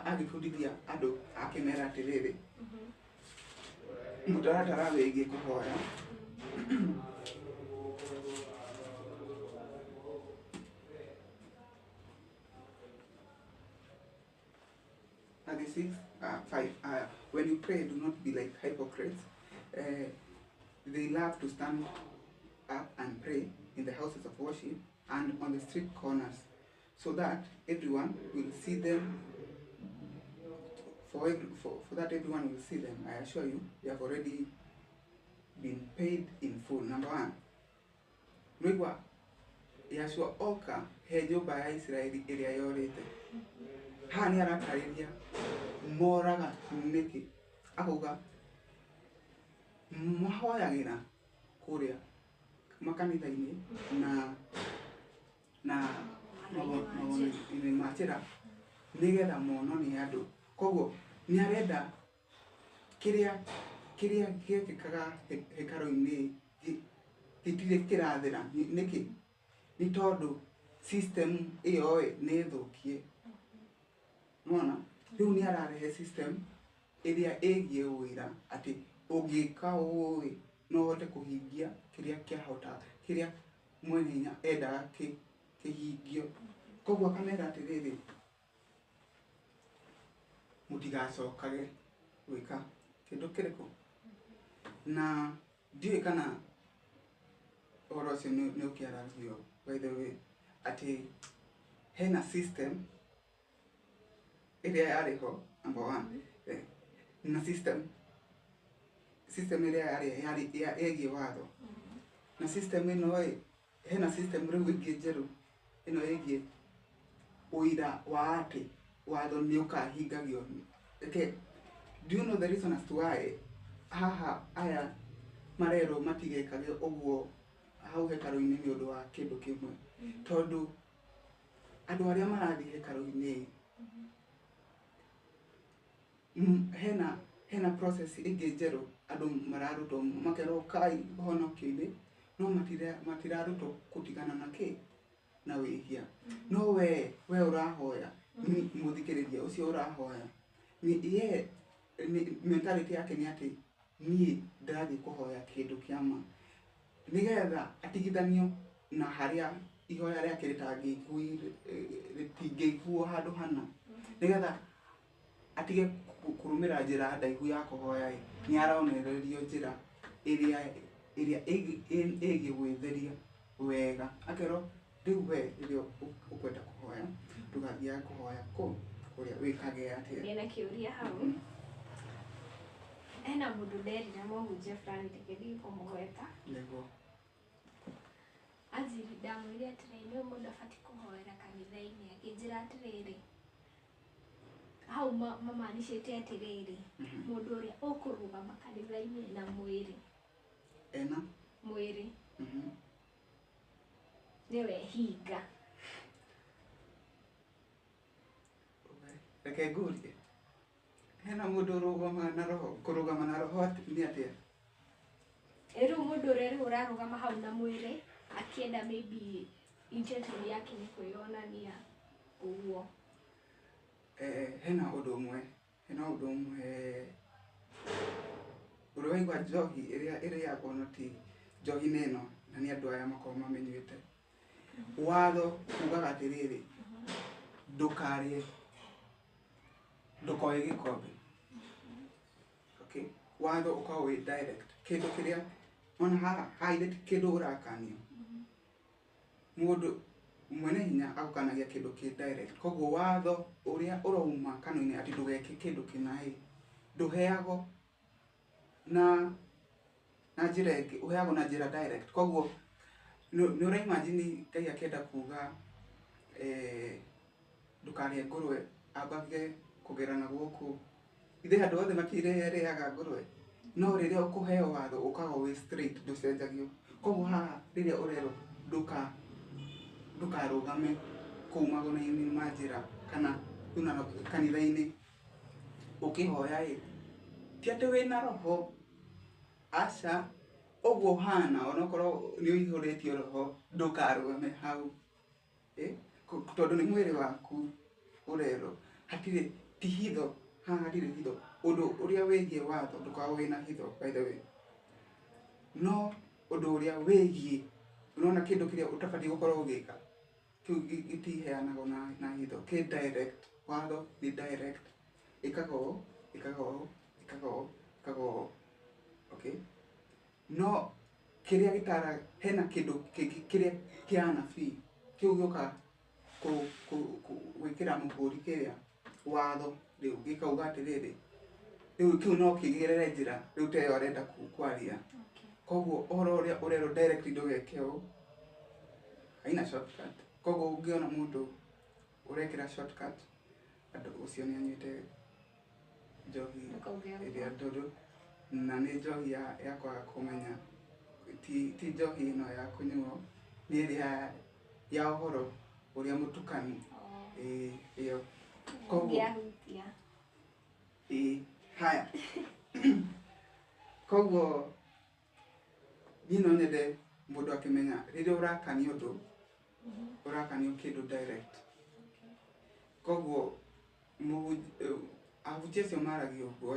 agĩbundithia andũ akĩmera atĩrĩrĩ, mũtaratara wĩgiĩ kũhoya Matthew 6:5 when you pray, do not be like hypocrites. They love to stand up and pray in the houses of worship and on the street corners, so that everyone will see them. For that everyone will see them. I assure you, they have already been paid in full. Number one, Mwigwa Yashua oka he nyũmba ya Israeli ĩrĩa yorĩte. Haha nĩ aratarĩria moraga nĩkĩ, akauga mahoyagĩra kũrĩa makanitha-inĩ na maũndũ-inĩ ma njĩra nĩgetha monwo nĩ andũ. Koguo nĩ arenda kĩrĩa gĩkĩkaga hekarũ-inĩ gĩtirĩ kĩrathira. Nĩkĩ? Nĩ tondũ system ĩyo nĩ thũkie. Nona rĩu nĩ ararehe system ĩrĩa ĩgiĩ wĩra atĩ ũngĩka ũũ no ũhote kũhingia kĩrĩa mwene hinya endaga kĩhingio. Koguo akamera atĩrĩrĩ, mũtigacokage gwĩka kĩndũ kĩrĩkũ. Na ndiũĩ kana ũhoro ũcio nĩ ũkĩaragio by the way, atĩ hena system ĩrĩa yarĩ ho, number one, na system ĩrĩa yegiĩ watho, na system ĩno hena system rĩu ĩngĩ njerũ, ĩno ĩgiĩ ũira wa atĩ watho nĩ ũkahingagio. Okay, do you know the reason as to why haha aya marerwo matigekage ũguo hau hekarũ-inĩ nĩ ũndũ wa kĩndũ kĩmwe? Tondũ andũ arĩa marathiĩ hekarũ-inĩ hena process ĩngĩ njerũ andũ mararutwo makerwo kai ũhonokio-inĩ, no matirarutwo gũtigana na kĩ, na wĩhia. No we ũrahoya, mũthikĩrĩria ũcio ũrahoya, mentality yake nĩ atĩ niĩ ndarathiĩ kũhoya kĩndũ kĩa ma, nĩgetha atigithanio na harĩa ihoya rĩake rĩtingĩiguo handũ hana, nĩgetha atige kũrũmĩra njĩra ndaihu ya kũhoya. Nĩ aronererio njĩra ĩrĩa ĩgiĩ gwĩtheria wega. Akerwo rĩu we rĩrĩa ũkwenda kũhoya ndũgathiaga kũhoya kũrĩa wĩkage atĩa. Ndĩna kĩũria hau. Hena mũndũ nderire mũhunjia fulani ndĩgĩthiĩ kũmũgweta. Nĩguo. Anjĩrire ndamwĩre atĩrĩrĩ, nĩ mũndũ abatiĩ kũhoera kanitha-inĩ, akĩnjĩra atĩrĩrĩ, hau mamanĩcĩte atĩrĩrĩ, mũndũ ũrĩa ũkũrũgama kanitha-inĩ na mwĩrĩ mwĩrĩ nĩwe hinga. Reke ngũrie, hena mũndũ kũrũgama na roho nĩ atĩa? Rĩu mũndũ ũrĩa rĩu ũrarũgama hau na mwĩrĩ akĩenda maybe intention yake nĩ kwĩyonania ũguo. Hena ũndũ ũmwe ũrĩa waigua njohi ĩrĩa ĩrĩagwo no ti njohi ĩno, na nĩ andũ aya makorwo mamenyete. Watho kugaga atĩrĩrĩ, ndũkarĩe, ndũkoe gĩkombe. okay, watho ukawa wĩ direct, kĩndũ kĩrĩa ona haha ile ti kĩndũ ũrakanio, mũndũ mwene hinya agũkanagia kĩndũ kĩ direct, koguo watho ũrĩa ũrauma kanua-inĩ atĩ ndũgeke kĩndũ kĩna ndũheagwo na njĩra ĩngĩ, ũheagwo na njĩra direct. Koguo nĩ ũra imagine Ngai akĩenda kuga ndũkarĩe ngũrwe ambagie kũgerana gũkũ, ithe andũ othe matirĩaga ngũrwe, no rĩrĩa ũkũheo watho ũkoragwo wĩ straight, ndũcenjagio. Koguo haha rĩrĩa ũrerwo ndũkarũgame kũu magona-inĩ ma njĩra kana kanitha-inĩ ũkĩhoya ti atĩ wĩna roho, aca, ũguo ũhana onokorwo nĩ ũihũrĩtio roho ndũkarũgame hau, tondũ nĩ mwĩrĩ waku ũrerwo. Hatirĩ ti hitho, haha hatirĩ hitho. Ũndũ ũrĩa wĩgiĩ watho ndũkoragwo wĩna hitho by the way, no ũndũ ũrĩa wĩgiĩ, ũrona kĩndũ kĩrĩa ũtabatiĩ gũkorwo ũgĩka kĩu gĩtiheanagwo na hitho, kĩ direct. Watho nĩ direct, ĩkaga ũũ, okay. No kĩrĩa gĩtara, hena kĩndũ kĩrĩa kĩa anabii kĩu gĩũka gwĩkĩra mũhũri kĩrĩa watho, rĩu gĩkauga atĩrĩrĩ, rĩu kĩu no kĩgerere njĩra rĩu teyo arenda kwaria. Koguo ũhoro ũrĩa ũrerwo direct ndũgeke ũũ, haina shortcut. Koguo ũngĩona mũndũ ũrekĩra shortcut, andũ ũcio nĩ anyuĩte njohi ĩrĩa ndũrũ, na nĩ njohi ya kwaga kũmenya, ti njohi ĩno ya kũnyuo, nĩ ĩrĩa ya ũhoro ũrĩa mũtukanu. Ĩyo koguo haya koguo niĩ no nyende mũndũ akĩmenya rĩrĩa ũrakanio ũndũ, ũrakanio kĩndũ direct. Koguo ahunjia acio maragia ũguo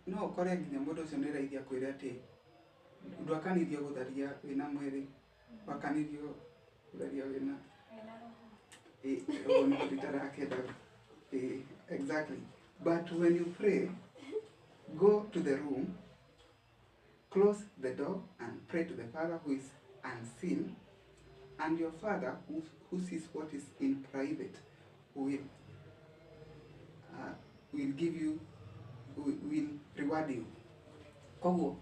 no ũkore nginya mũndũ ũcio nĩ raithi akwĩre atĩ ndwakanithio gũtharia wĩna mwĩrĩ, wakanithio gũtharia wĩna ũguo nĩguo nditarakĩenda. Exactly. But when you pray, go to the room, close the door and pray to the Father who is unseen, and your Father who sees what is in private will give you, will reward you. Koguo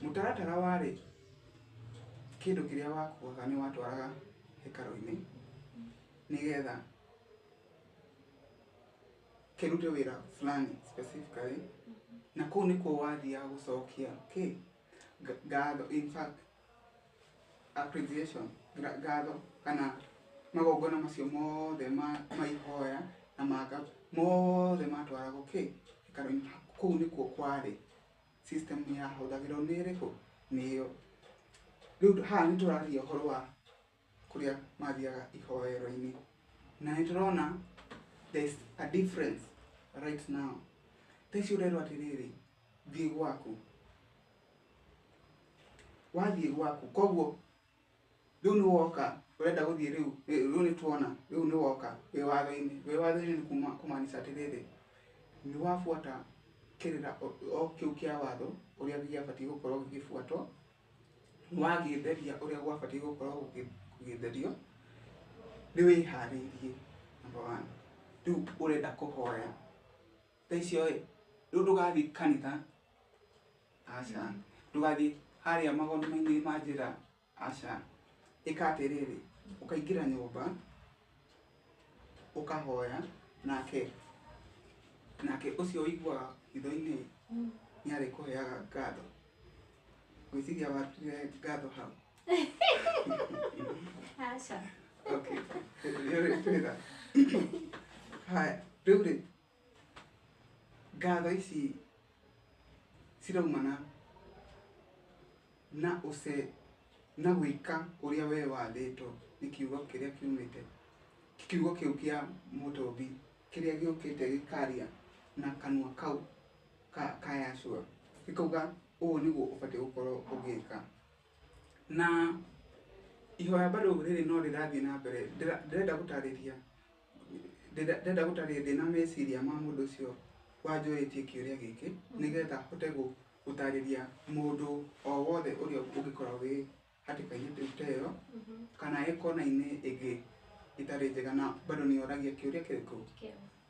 mũtaratara warĩ kĩndũ kĩrĩa wakuaga nĩ watwaraga hekarũ-inĩ nĩgetha kĩrute wĩra fulani specifically, na kũu nĩkuo wathiaga gũcokia ngatho, in fact appreciation, ngatho kana magongona macio mothe ma ihoya na maga mothe matwaragwo hekarũ-inĩ. Kũu nĩkuo kwarĩ system yahũthagĩrwo nĩ ĩrĩkũ, nĩyo. Rĩu haha nĩ tũraria ũhoro wa kũrĩa mathiaga ihoero-inĩ, na nĩ tũrona there's a difference right now. Taici ũrerwo atĩrĩrĩ, thiĩ gwaku, wathiĩ gwaku, koguo rĩu nĩ woka ũrenda gũthiĩ rĩu nĩ tuona rĩu nĩ woka wĩ watho-inĩ. Wĩ watho-inĩ nĩ kũmaanisha atĩrĩrĩ, nĩ wabuata kĩrĩra o kĩu kĩa watho ũrĩa gĩabatiĩ gũkorwo gĩgĩbuatwo, wagĩtheria ũrĩa gwabatiĩ gũkorwo gũgĩtherio, nĩ wĩharĩirie number one. Rĩu ũrenda kũhoya taicio rĩu ndũgathiĩ kanitha, aca, ndũgathiĩ harĩa magona-inĩ ma njĩra, aca. Ĩka atĩrĩrĩ, ũkaingĩra nyũmba ũkahoya, nake ũcio ũiguaga hitho-inĩ nĩ arĩkũheaga ngatho. Gwĩciria watire ngatho hau. Aca. Okay. Twĩra. Haya, rĩu rĩ, ngatho ici ciraumana na gwĩka ũrĩa we wathĩtwo nĩ kiugo kĩrĩa kiumĩte, kiugo kĩu kĩa mũtũmbi kĩrĩa gĩũkĩte gĩkaria na kanua kau ka Yahshua, gĩkauga ũũ nĩguo ũbatiĩ gũkorwo ũgĩka. Na ihoya bado rĩrĩ no rĩrathiĩ na mbere. Ndĩrenda gũtarĩria ndĩna meciria ma mũndũ ũcio wanjoetie kĩũria gĩkĩ nĩgetha hote gũtarĩria mũndũ o wothe ũrĩa ũngĩkorwo wĩ hatĩka-inĩ ta ĩyo kana ĩ kona-inĩ ĩngĩ itarĩ njega na bado nĩoragia kĩũria kĩrĩkũ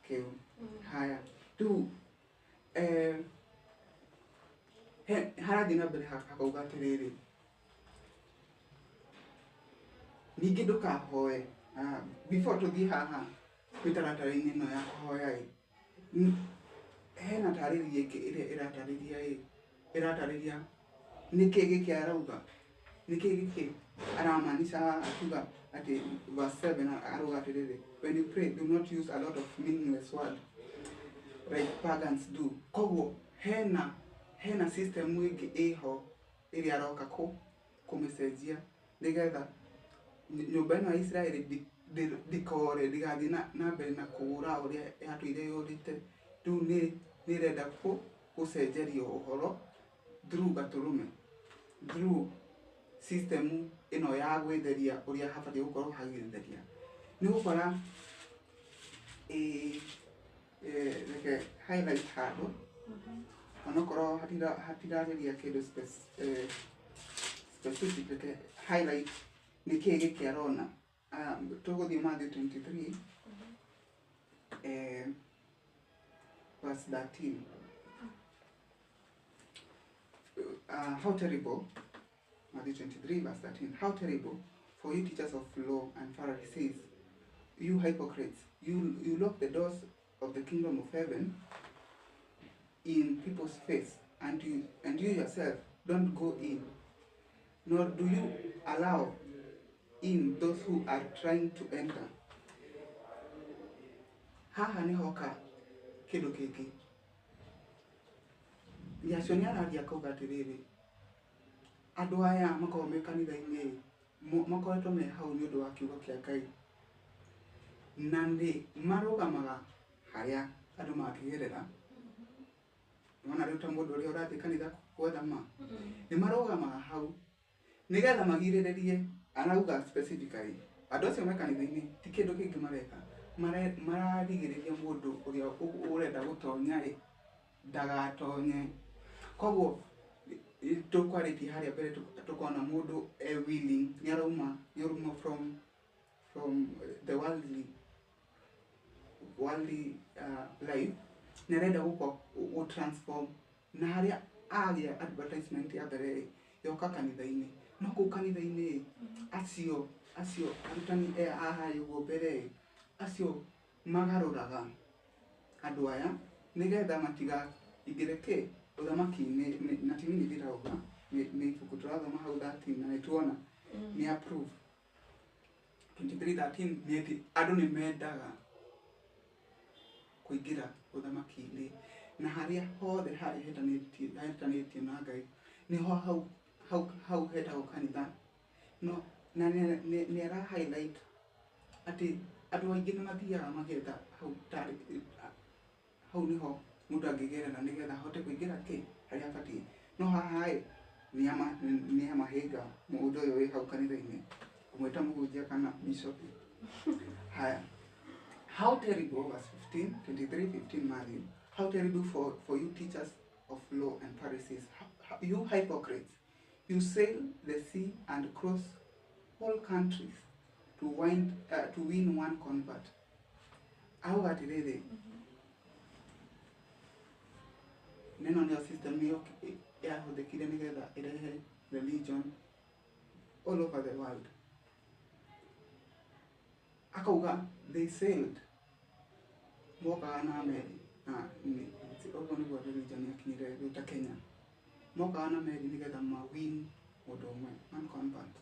kĩu. Haya, rĩu harathiĩ na mbere hakauga atĩrĩrĩ, ningĩ ndũkahoe before tũthiĩ haha mĩtaratara-inĩ ĩno ya kũhoya hena tarĩria ĩngĩ ĩrĩa ĩratarĩria nĩkĩ gĩkĩ arauga, nĩkĩ gĩkĩ aramaanisha akiuga atĩ verse 7 arauga atĩrĩrĩ, when you pray do not use a lot of meaningless words like pagans do. Koguo hena system ĩngĩ ĩho ĩrĩa aroka kũmĩcenjia nĩgetha nyũmba ĩno ya Israeli ndikore ndigathiĩ na mbere na kũũra ũrĩa yatũire yũrĩte. Rĩu nĩrenda gũcenjerio ũhoro through Gatũrũme, through system ĩno ya gwĩtheria ũrĩa habatiĩ gũkorwo hagĩtheria. Nĩgũkora reke highlight handũ onokorwo hatirarĩria kĩndũ specific, reke highlight nĩkĩĩ gĩkĩ arona. Tũgũthiĩ Matthew 23 verse 13. How terrible, Matthew 23 verse 13, how terrible for you teachers of law and Pharisees, you hypocrites, you lock the doors of the kingdom of heaven in people's face, and you yourself don't go in, nor do you allow in those who are trying to enter. Haha ni hoka kĩndũ kĩngĩ. Yacio nĩ araria kauga atĩrĩrĩ, andũ aya makorwo me kanitha-inĩ makoretwo me hau nĩ ũndũ wa kiugo kĩa Ngai, na nĩ marũgamaga harĩa andũ mangĩgerera. Nĩwona rĩu ta mũndũ ũrĩa ũrathiĩ kanitha gwetha ma, nĩ marũgamaga hau nĩgetha magirĩrĩrie, arauga specifically andũ acio me kanitha-inĩ ti kĩndũ kĩngĩ mareka, mararigĩrĩria mũndũ ũrĩa ũrenda gũtonya ndagatonye. Koguo tũkwarĩtie harĩa mbere tũkona mũndũ willing, nĩarauma from the worldly life, nĩarenda gũkorwo transform, na harĩa agĩa advertisement ya mbere yoka kanitha-inĩ. No kũu kanitha-inĩ acio arutani haha ũguo mbere acio magarũraga andũ aya nĩgetha matigaingĩre ũthamaki-inĩ, na timi nĩndĩrauga nĩ ibuku tũrathoma hau 13 na nĩtuona nĩ approve 23:13 nĩ atĩ andũ nĩmendaga kũingĩra ũthamaki-inĩ, na harĩa hothe hetanĩtio na Ngai nĩho hau hetagwo kanitha. No na nĩara highlight atĩ andũ aingĩ nĩmathiaga magetha hau nĩho mũndũ angĩgerera nĩgetha ahote kũingĩra harĩa abatiĩ. No haha nĩamahĩnga mũndũ ũyũ wĩ hau kanitha-inĩ kũmwĩta mũhunjia kana bishop. Haya, how terrible, verse 15, 23:15 Matthew, how terrible for you teachers of law and Pharisees, you hypocrites, you sail the sea and cross all countries to win one convert. Au atĩrĩrĩ, neno nĩyo system nĩyo yahũthĩkire nĩgetha ĩrehe religion all over the world. Akauga they sailed, mokaga na meri, ũguo nĩguo religion yakinyire rĩu ta Kenya. Mokaga na meri nĩgetha win mũndũ ũmwe, one convert,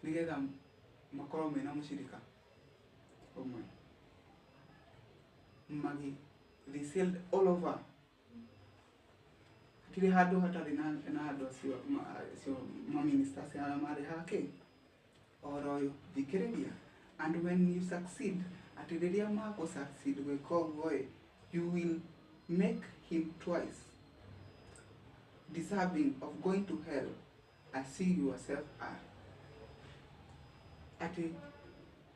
nĩgetha makorwo mena mũcirika ũmwe. They sailed all over. Hatirĩ handũ hatarĩ na andũ acio ma-ministers arĩa marĩ hake oro ũyũ thikĩrĩria. And when you succeed, atĩ rĩrĩa succeed gwĩka ũguo, you will make him twice deserving of going to hell as you yourself are. Atĩ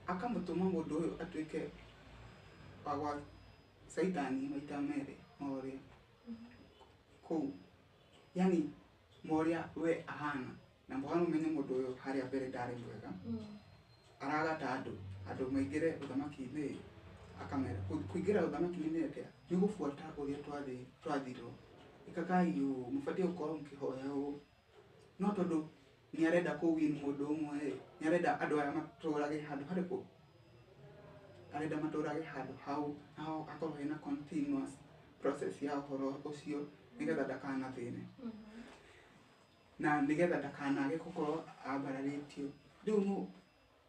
akamũtũma mũndũ ũyũ atuĩke wa Saitani maita merĩ ore kou yani moria we ahana na mbona umenye mundu uyu haria mbere ndari mwega aragata andu maingire uthamaki-ini akamera kuingira uthamaki-ini atia ni gufuata uria twathirwo ikakai mubatie gukorwo mukihoya no tondu ni arenda kuwin mundu umwe ni arenda andu aya maturage handu hariku arenda maturage handu hau akorwo ina continuous process ya horo ucio nigetha ndakana thine na nigetha ndakanage gukorwo ambararitio riu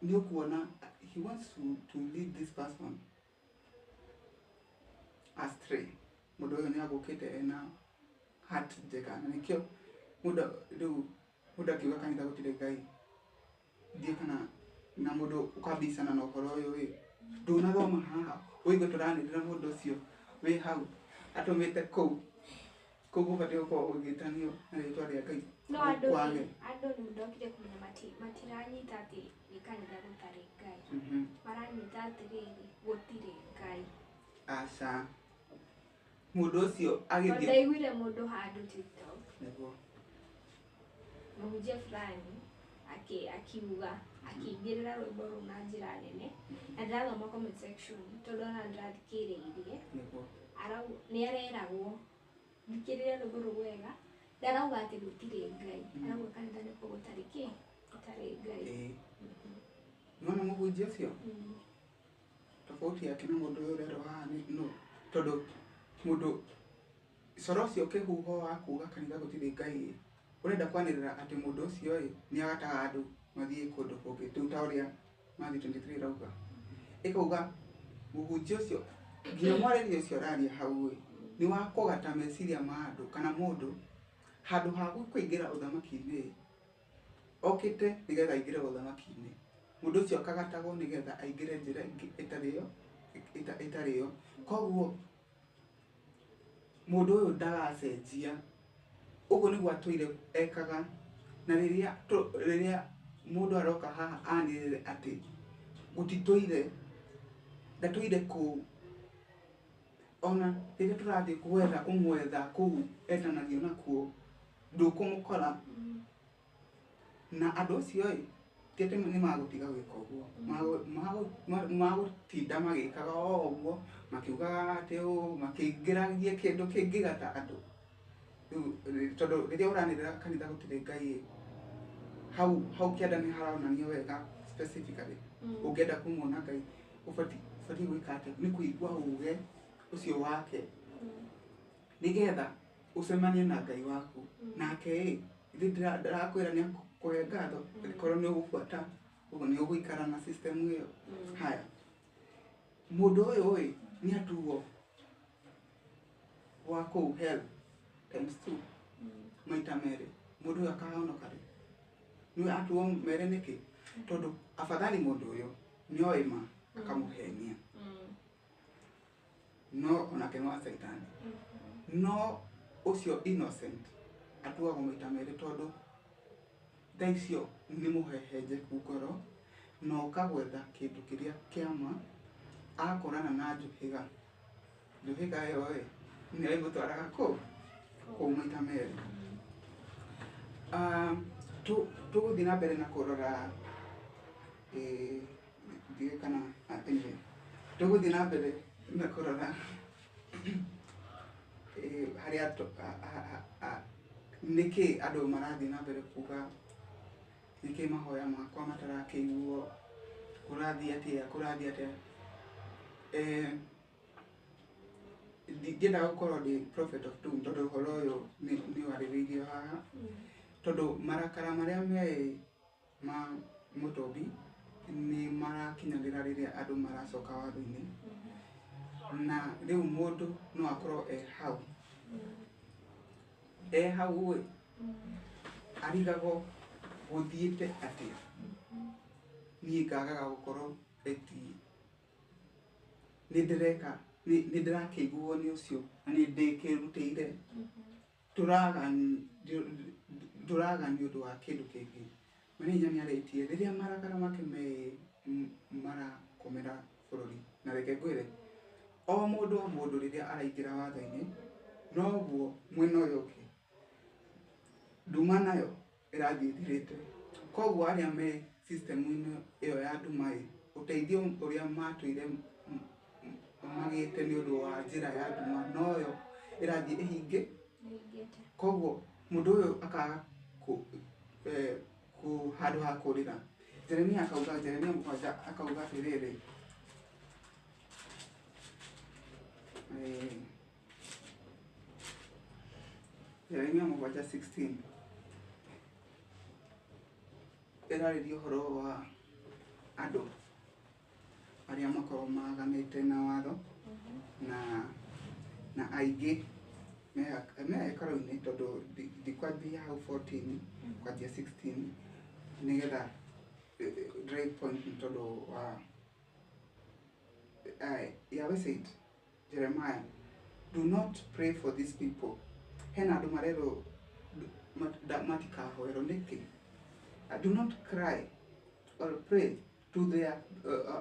ni ukuona he wants to lead this person astray mundu uyu ni agukite ena heart njega na nikio mundu akiuga kanitha gutire Ngai ndie kana na mundu ukabisana na uhoro uyu wi ndunathoma haha uigue turanirira mundu ucio wi hau atumite kou gubatie gukorwo ugitanio na ritwa ria Ngai no andu ni ndokire kumenya matiranyita ati ni kanitha gutari Ngai maranyita atiriri gutire Ngai aca mundu ucio agithie ndaiguire mundu handu TikTok niguo mũhunjia fulani akiuga akĩingĩrĩra rwĩmbo rũu na njĩra nene na ndĩrathoma comment section tondũ ona ndĩrathikĩrĩirie nĩ areragwo thikĩrĩria rwĩmbo rũu wega ndarauga atĩ gũtirĩ Ngai arauga kanitha nĩkuo gũtarĩ Ngai nona mũhunjia ũcio tofauti yake na mũndũ ũyũ ũrerwo haha no tondũ mũndũ coro ũcio ũkĩhuho wa kuuga kanitha gũtirĩ Ngai urenda kwanirira ati mundu ucio ni agataga andu mathie kundu kungi tu ta uria mathi 23 rauga ikauga muhunjia ucio nginya mwarĩria ucio araria hau ni wa kugata meciria ma andu kana mundu handu ha kuingira uthamaki-ini okite nigetha aingire uthamaki-ini mundu ucio akagatagwo nigetha aingire njira itariyo koguo mundu uyu ndagacenjia uguo niguo atwire ekaga na riria mundu aroka haha anirire ati gutitwire ndatwire ku ona riria turathie kumwetha kuu etanagio nakuo ndukumukora na andu acio tiete ni magutiga gwika uguo magutinda magikaga uguo makiugaga ati makingiragia kindu kingigata andu tondu riria uranirira kanitha gutire Ngai hau kianda ni haraonanio wega specifically ungienda kumuona Ngai ubatie gwika ati ni kuigua uge ucio wake nigetha ucemanie na Ngai waku nake ndirakwira ni kuhe ngatho korwo ni ugubuata uguo ni uguikara na system iyo haya mundu uyu ni atuo wa kuu hell times 2 maita mere mundu akahonoka ri ni atuo mere niki tondu afadhali mundu uyu nioe ma akamuhenia no onake no Satan no ucio innocent atuagwo maita mere tondu thaicio ni muhehenje ngoro no kagwetha kindu kiria kiama akorana na njuhiga yo ni aigutwaraga maita mere tuguthi na mbere na kurora ndige kana anyway tuguthi na mbere na kurora haria niki andu marathi na mbere kuga niki mahoya makwa matarakeiguo kurathi atia ndiendaga gukorwo ndi prophet of doom tondu uhoro uyu ni waririirio haha tondu marakara maria me ma mutombi ni marakinyanira riria andu maracoka watho-ini na riu mundu no akorwo hau arigagwo guthiite atia ni ngagaga gukorwo eti ni ndirakeiguo ni ucio na ni ndikirutire turaga ni undu wa kindu kingi maninya ni aretie riria marakara make me marakomera bururi na reke ngwire o mundu riria araingira watho-ini noguo mwena ũyũ ũngĩ nduma nayo ĩrathiĩ ĩthirĩte. Koguo arĩa me system-inĩ ĩyo ya nduma ũteithio ũrĩa matũire magĩte nĩ ũndũ wa njĩra ya nduma noyo ĩrathiĩ ĩhinge. Koguo mũndũ ũyũ akaga handũ ha kũrĩra. Jeremia akauga, Jeremia 7 akauga atĩrĩrĩ, Jeremia 7:16 ĩrarĩria ũhoro wa andũ arĩa makorwo maganĩte na watho na aingĩ me gĩkaro-inĩ, tondũ ndikwambia hau 14 kwanjia 16 nĩgetha dry point tondũ wa Yahweh said, Jeremiah, do not pray for these people. Hena andũ marerwo matikahoerwo nĩkĩ? Do not cry or pray to their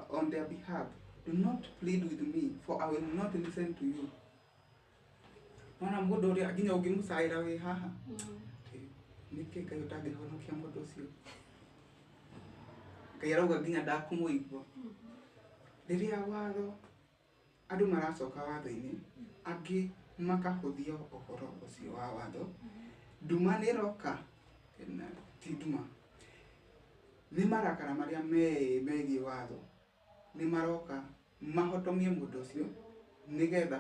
on their behalf. Do not plead with me, for I will not listen to you. Mwana mũndũ ũrĩa nginya ũngĩmũcaĩra wĩ haha nĩkĩ Ngai ũtangĩhonokia mũndũ ũcio? Ngai arauga nginya ndakũmũigua. Rĩrĩa watho andũ maracoka watho-inĩ angĩ makahũthia ũhoro ũcio wa watho, nduma nĩ ĩroka, ti nduma, nĩ marakara marĩa megiĩ watho nĩ maroka mahotomie mũndũ ũcio nĩgetha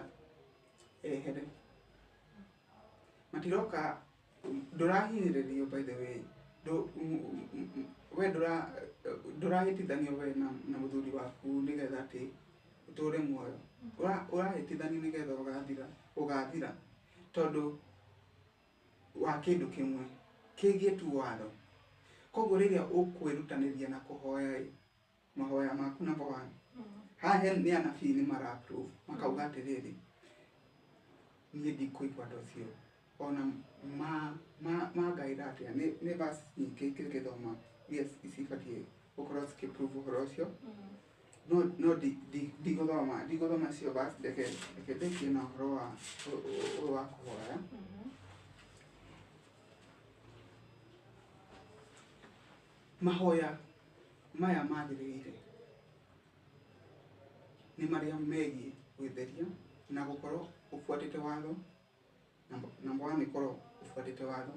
ehere. Matiroka, ndũrahinyĩrĩrio by the way, we ndũrahĩtithanio we na mũthuri waku nĩgetha atĩ ũtũre muoyo. Ũrahĩtithanio nĩgetha ũgathira tondũ wa kĩndũ kĩmwe kĩgiĩ tu watho. Koguo rĩrĩa ũkwĩrutanĩria na kũhoya mahoya maku number 1, haha nĩ anabii nĩ mara-approve makauga atĩrĩrĩ, niĩ ndikũigua ũndũ ũcio ona mangaĩra atĩa. Nĩ verse nyingĩ ingĩthoma iria cibatiĩ gũkorwo cikĩ-prove ũhoro ũcio, no ndigũthoma cio verse, reke ndĩkie na ũhoro wa kũhoya. Mahoya maya magĩrĩire nĩ marĩa megiĩ gwĩtheria na gũkorwo ũbuatĩte watho. Number 1 ĩkorwo ũbuatĩte watho,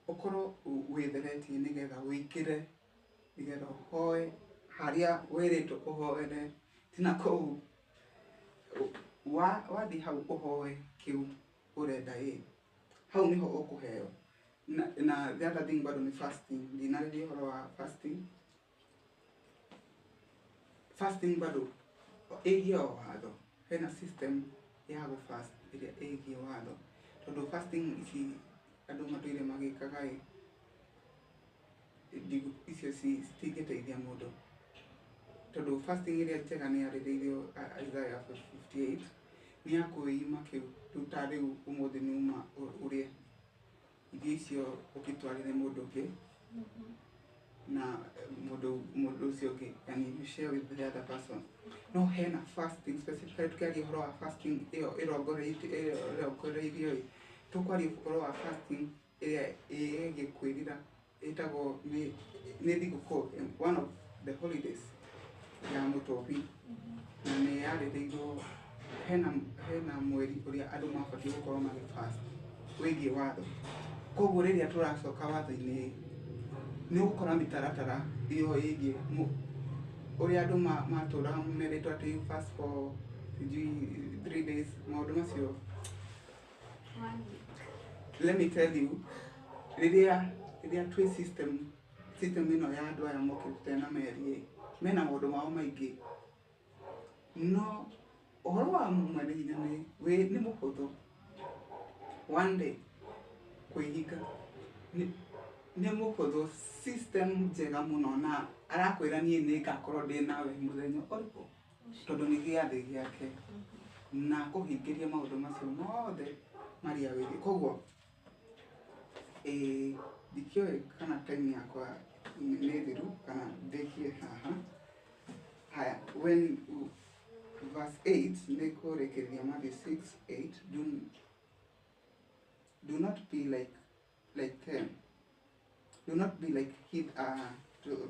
ũkorwo wĩtheretie nĩgetha wĩkĩre, nĩgetha ũhoe harĩa wĩrĩtwo ũhoere, ti na kũu wathiĩ hau ũhoe kĩu ũrenda hau nĩho ũkũheo. Na the other thing bado ni fasting. Ndinarĩria ũhoro wa fasting. Fasting bado ĩgiĩ watho, hena system ya gũ-fast ĩrĩa ĩgiĩ watho, tondũ fasting ici andũ matũire magĩkaga icio citingĩteithia mũndũ, tondũ fasting ĩrĩa njega nĩ yarĩrĩirio Isaiah 58 nĩ ya kwĩima kĩu ta rĩu ũmũthĩ nĩuma ũrĩe irio icio ũgĩtwarĩre mũndũ ũngĩ na mũndũ ũcio ũngĩ, yani you share with the other person. No hena fasting specifically, tukiaria ũhoro wa fasting ĩyo ĩrongoreirio tũkwaria ũhoro wa fasting ĩrĩa ĩgiĩ kwĩrira, ĩtagwo nĩ thigũkũ, one of the holidays ya mũtobi, na nĩ yarĩrĩirwo hena mweri ũrĩa andũ mabatiĩ gũkorwo magĩ-fast wĩgiĩ watho. Koguo rĩrĩa tũracoka watho-inĩ nĩ ũgũkora mĩtaratara ĩyo ĩgiĩ ũrĩa andũ matũraga merĩtwo atĩ you fast for 3 days, maũndũ macio. Let me tell you, rĩrĩa twĩ system ĩno ya andũ aya mokĩte na meri mena maũndũ mao maingĩ, no ũhoro wa mwene hinya nĩ mũhũthũ. One day kwĩhinga nĩ mũhũthũ, system njega mũno, na arakwĩra niĩ nĩ ngakorwo ndĩ nawe mũthenya ũrĩkũ, tondũ nĩ gĩathĩ gĩake na kũhingĩria maũndũ macio mothe marĩa wĩgiĩ. Koguo ndikĩũĩ kana time yakwa nĩ thiru kana ndĩkie haha. Haya, when verse 8 nĩ kũrĩkĩrĩria Matthew 6:8, do not be like them. Do not be like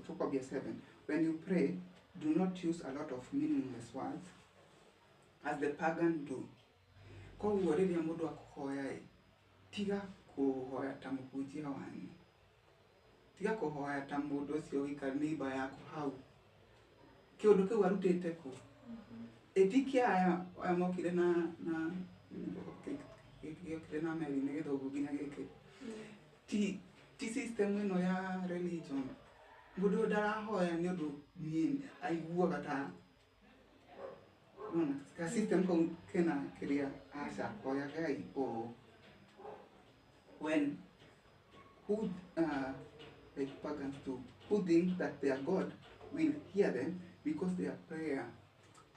Proverbs 7. When you pray, do not use a lot of meaningless words as the pagan do. Koguo rĩrĩa mũndũ akũhoya tiga kũhoya ta mũhunjia wanyu, tiga kũhoya ta mũndũ ũcio ũikara neighbor yaku hau, kĩũndũ kĩu arutĩte kũ? Etikia aya mokire na gĩokire na meri nĩ gĩthũngũ nginya gĩkĩ ti system ĩno ya religion. Mũndũ ndarahoya nĩ ũndũ niĩ aiguaga ta ka system kau kena kĩrĩa aca hoya Ngai ũũ. When who like pagans do, who think that their God will hear them because their prayer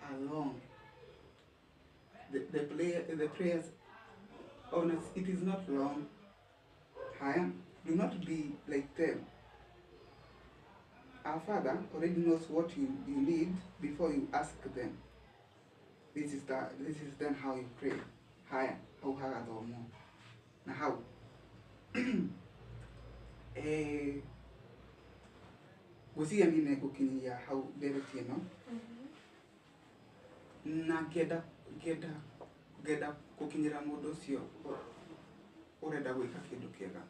are long. The prayers, honest, it is not long. Do not be like them. Our Father already knows what you need before you ask them. This is then how you pray. How hagathomo. Na how gucia nine gukinyia hau ndereti ĩno na ngenda gukinyira mundu ucio urenda gwika kindu kiega.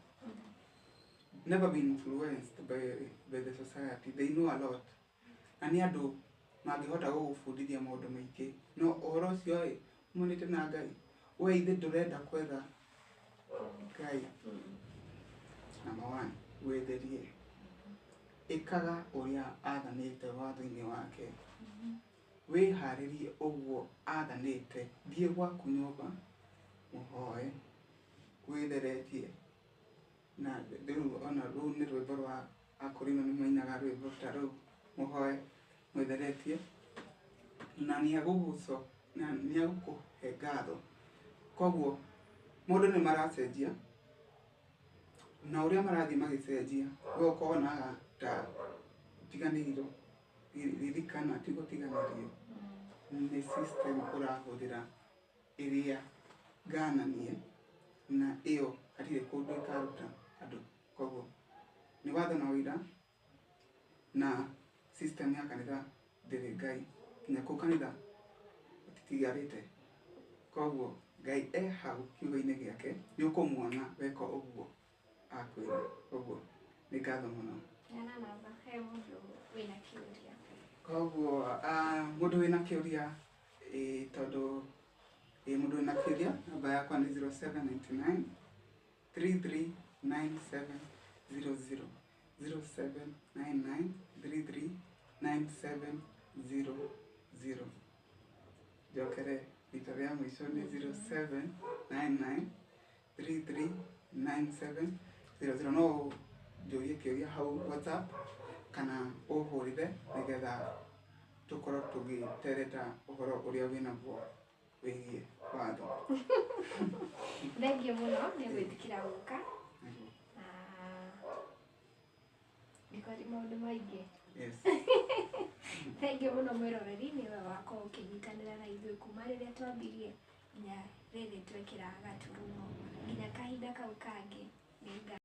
Never been influenced by the society. They know a lot. Ani andu mangihota gugubundithia maundu maingi no uhoro ucio umonete na Ngai we ithe ndurenda kwetha Ngai. Number 1, wetherie ikaga uria athanite watho-ini wake. Wiharirie uguo athanite, thie gwaku nyumba muhoe witheretie. Na riu ona ruu ni rwimbo rwa akorino ni mainaga rwimbo ta ruu muhoe mwitheretie na niaguguco na niagukuhe ngatho. Koguo mundu ni maracenjia na uria marathie magicenjia we ukonaga ta tiganĩirwo ririkana ti gũtiganĩrio nĩ system ũrahũthĩra ĩrĩa ngananie na ĩyo hatirĩ kũndũ ĩkaruta andũ. Koguo nĩ watho na ũira na system ya kanitha ndĩrĩ Ngai nginya kũu kanitha gũtitigarĩte. Koguo Ngai e hau kiugo-inĩ gĩake nĩ ũkũmuona weka ũguo akwĩra. Koguo nĩ ngatho mũno. Koguo mũndũ wĩna kĩũria tondũ mũndũ wĩna kĩũria namba yakwa nĩ 0799 339700 0799 339700. Jokere rita rĩa mũico nĩ 0799 339700. No njũrie kĩũria hau WhatsApp kana ũhũrĩre nĩgetha tũkorwo tũgĩtereta ũhoro ũrĩa wĩnaguo wĩgiĩ watho. Thengiũ mũno nĩ gwĩtĩkĩra gũka na ndĩkori maũndũ maingĩ. Thengiũ mũno mwĩroreri nĩwe wakorwo ũkĩnyitanĩra na ithuĩ kuma rĩrĩa twambirie nginya rĩrĩ twekĩra gaturumo nginya kahinda kau kangĩ.